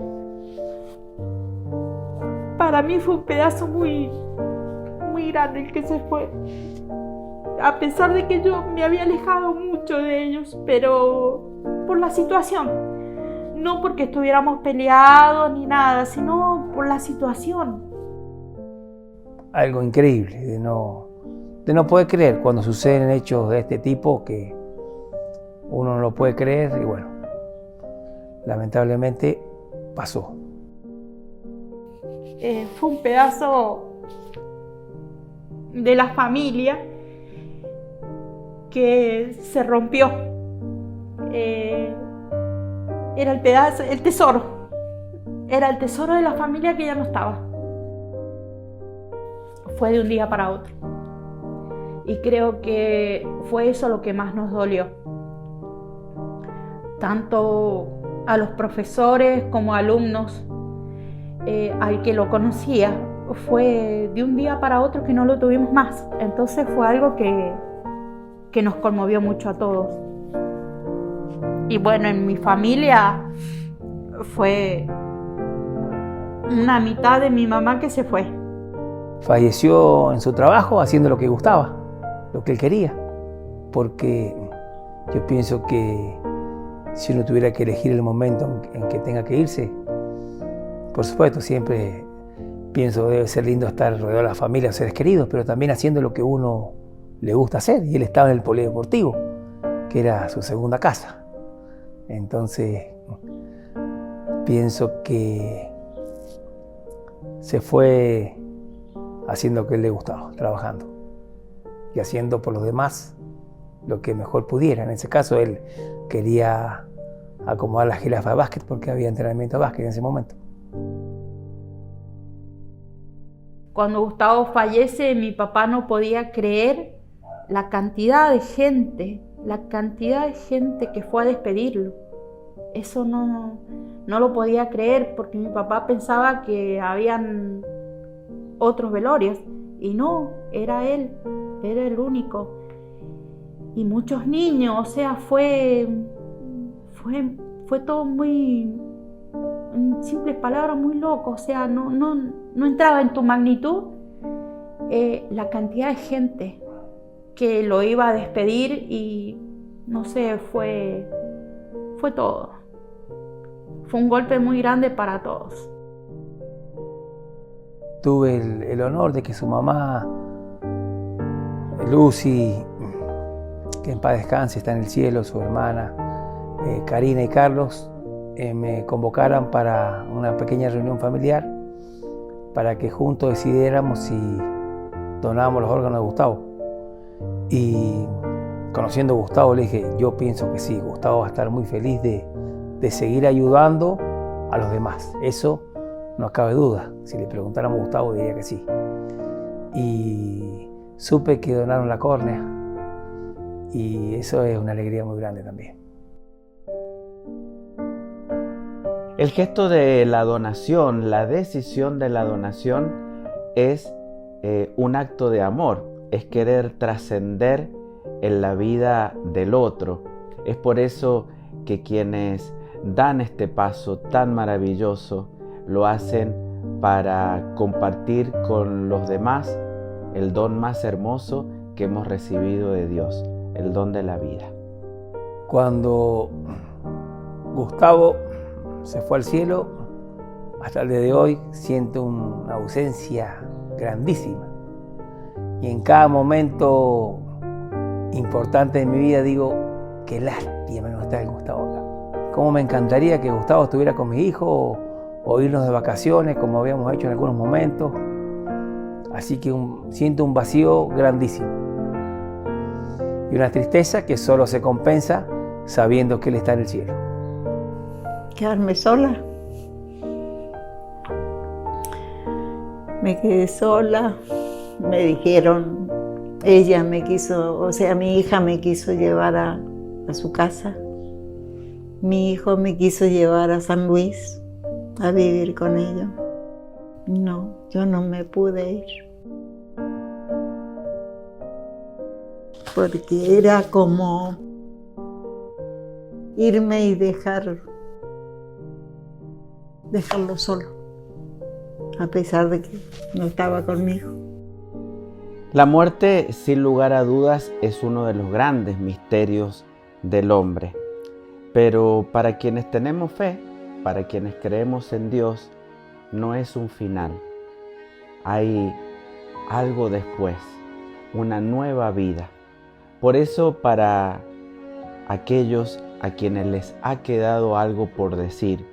para mí fue un pedazo muy grande el que se fue. A pesar de que yo me había alejado mucho de ellos, pero por la situación. No porque estuviéramos peleados ni nada, sino por la situación. Algo increíble, de no poder creer cuando suceden hechos de este tipo, que uno no lo puede creer y bueno, lamentablemente pasó. Fue un pedazo de la familia que se rompió. Era el pedazo, el tesoro. Era el tesoro de la familia que ya no estaba. Fue de un día para otro. Y creo que fue eso lo que más nos dolió. Tanto a los profesores como a alumnos, al que lo conocía, fue de un día para otro que no lo tuvimos más. Entonces fue algo que nos conmovió mucho a todos. Y bueno, en mi familia fue una mitad de mi mamá que se fue. Falleció en su trabajo haciendo lo que gustaba, lo que él quería, porque yo pienso que si uno tuviera que elegir el momento en que tenga que irse, por supuesto, siempre pienso debe ser lindo estar rodeado de la familia, seres queridos, pero también haciendo lo que uno le gusta hacer, y él estaba en el polideportivo, que era su segunda casa. Entonces, pienso que se fue haciendo lo que a él le gustaba, trabajando y haciendo por los demás lo que mejor pudiera. En ese caso, él quería acomodar la jirafa de básquet porque había entrenamiento de básquet en ese momento. Cuando Gustavo fallece, mi papá no podía creer la cantidad de gente que fue a despedirlo. Eso no lo podía creer porque mi papá pensaba que habían otros velorios y no, era él, era el único. Y muchos niños, o sea, fue todo muy, en simples palabras, muy loco, o sea, no entraba en tu magnitud la cantidad de gente que lo iba a despedir y no sé, fue todo. Fue un golpe muy grande para todos. Tuve el honor de que su mamá, Lucy, que en paz descanse, está en el cielo, su hermana, Karina y Carlos, me convocaran para una pequeña reunión familiar para que juntos decidiéramos si donábamos los órganos de Gustavo. Y conociendo a Gustavo le dije, yo pienso que sí, Gustavo va a estar muy feliz de seguir ayudando a los demás. Eso no cabe duda. Si le preguntáramos a Gustavo diría que sí. Y supe que donaron la córnea y eso es una alegría muy grande también. El gesto de la donación, la decisión de la donación es un acto de amor, es querer trascender en la vida del otro. Es por eso que quienes dan este paso tan maravilloso lo hacen para compartir con los demás el don más hermoso que hemos recibido de Dios, el don de la vida. Cuando Gustavo se fue al cielo, hasta el día de hoy siento una ausencia grandísima. Y en cada momento importante de mi vida digo, qué lástima no está el Gustavo acá. Cómo me encantaría que Gustavo estuviera con mi hijo o irnos de vacaciones como habíamos hecho en algunos momentos. Así que siento un vacío grandísimo. Y una tristeza que solo se compensa sabiendo que Él está en el cielo. Quedarme sola. Me quedé sola. Me dijeron, ella me quiso, o sea, mi hija me quiso llevar a su casa. Mi hijo me quiso llevar a San Luis a vivir con ellos. No, yo no me pude ir. Porque era como irme y dejarlo solo, a pesar de que no estaba conmigo. La muerte, sin lugar a dudas, es uno de los grandes misterios del hombre. Pero para quienes tenemos fe, para quienes creemos en Dios, no es un final. Hay algo después, una nueva vida. Por eso, para aquellos a quienes les ha quedado algo por decir,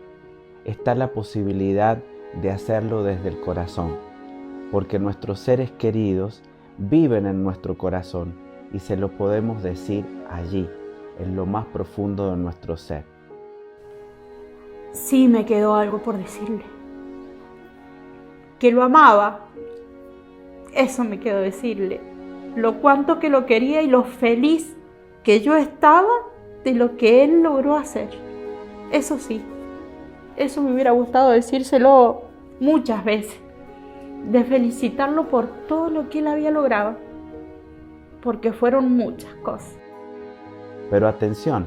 está la posibilidad de hacerlo desde el corazón, porque nuestros seres queridos viven en nuestro corazón y se lo podemos decir allí, en lo más profundo de nuestro ser. Sí, me quedó algo por decirle. Que lo amaba, eso me quedó decirle. Lo cuánto que lo quería y lo feliz que yo estaba de lo que él logró hacer. Eso sí, eso me hubiera gustado decírselo muchas veces. De felicitarlo por todo lo que él había logrado. Porque fueron muchas cosas. Pero atención,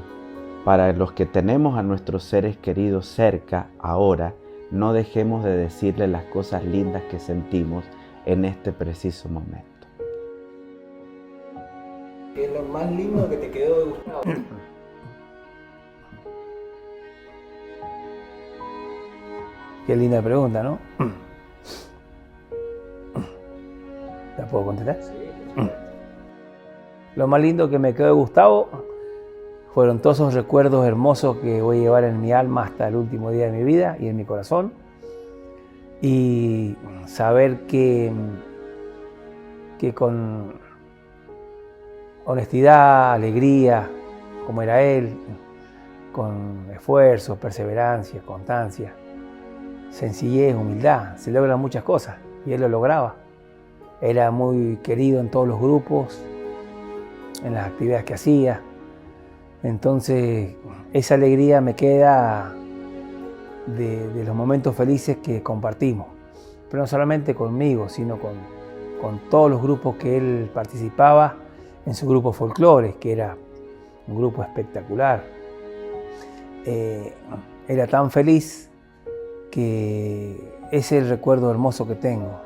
para los que tenemos a nuestros seres queridos cerca ahora, no dejemos de decirle las cosas lindas que sentimos en este preciso momento. ¿Qué es lo más lindo que te quedó de Gustavo? Qué linda pregunta, ¿no? ¿La puedo contestar? Sí. Lo más lindo que me quedó de Gustavo fueron todos esos recuerdos hermosos que voy a llevar en mi alma hasta el último día de mi vida y en mi corazón. Y saber que con honestidad, alegría, como era él, con esfuerzo, perseverancia, constancia, sencillez, humildad, se logran muchas cosas y él lo lograba. Era muy querido en todos los grupos, en las actividades que hacía. Entonces, esa alegría me queda de los momentos felices que compartimos. Pero no solamente conmigo, sino con todos los grupos que él participaba en su grupo Folclore, que era un grupo espectacular. Era tan feliz que ese es el recuerdo hermoso que tengo.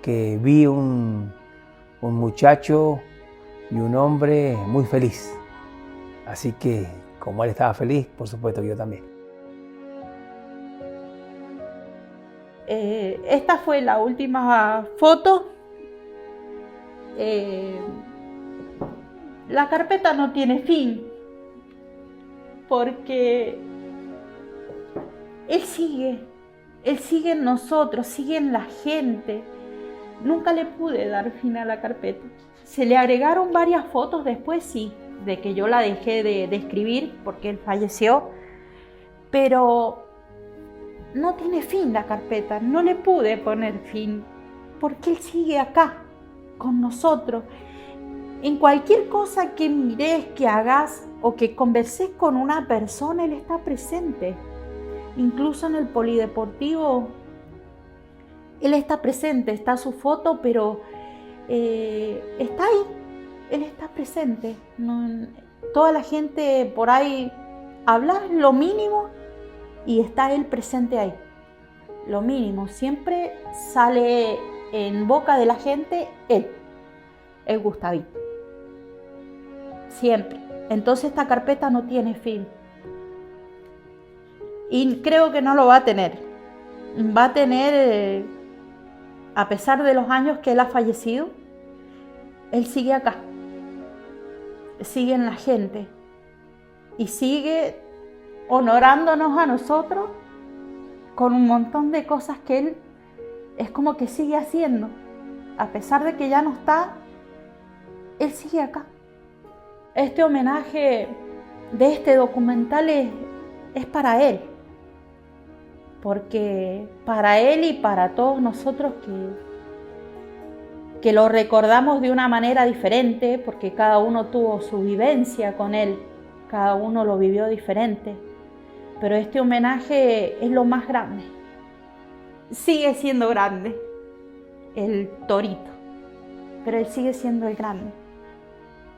porque vi un muchacho y un hombre muy feliz. Así que, como él estaba feliz, por supuesto que yo también. Esta fue la última foto. La carpeta no tiene fin, porque Él sigue en nosotros, sigue en la gente. Nunca le pude dar fin a la carpeta. Se le agregaron varias fotos después, sí, de que yo la dejé de escribir porque él falleció, pero no tiene fin la carpeta, no le pude poner fin, porque Él sigue acá, con nosotros. En cualquier cosa que mires, que hagas o que converses con una persona, Él está presente. Incluso en el polideportivo, Él está presente, está su foto, pero está ahí, Él está presente. No, toda la gente por ahí habla lo mínimo y está Él presente ahí. Lo mínimo, siempre sale en boca de la gente Él, el Gustavito. Siempre. Entonces esta carpeta no tiene fin. Y creo que no lo va a tener. Va a tener, a pesar de los años que Él ha fallecido, Él sigue acá. Sigue en la gente. Y sigue honorándonos a nosotros con un montón de cosas que Él es como que sigue haciendo. A pesar de que ya no está, Él sigue acá. Este homenaje de este documental es para Él. Porque para Él y para todos nosotros que lo recordamos de una manera diferente, porque cada uno tuvo su vivencia con Él, cada uno lo vivió diferente. Pero este homenaje es lo más grande. Sigue siendo grande el torito, pero Él sigue siendo el grande.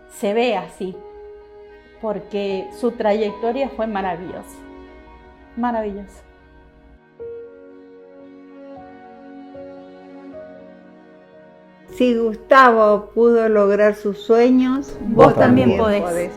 Se ve así, porque su trayectoria fue maravillosa, maravillosa. Si Gustavo pudo lograr sus sueños, vos también podés.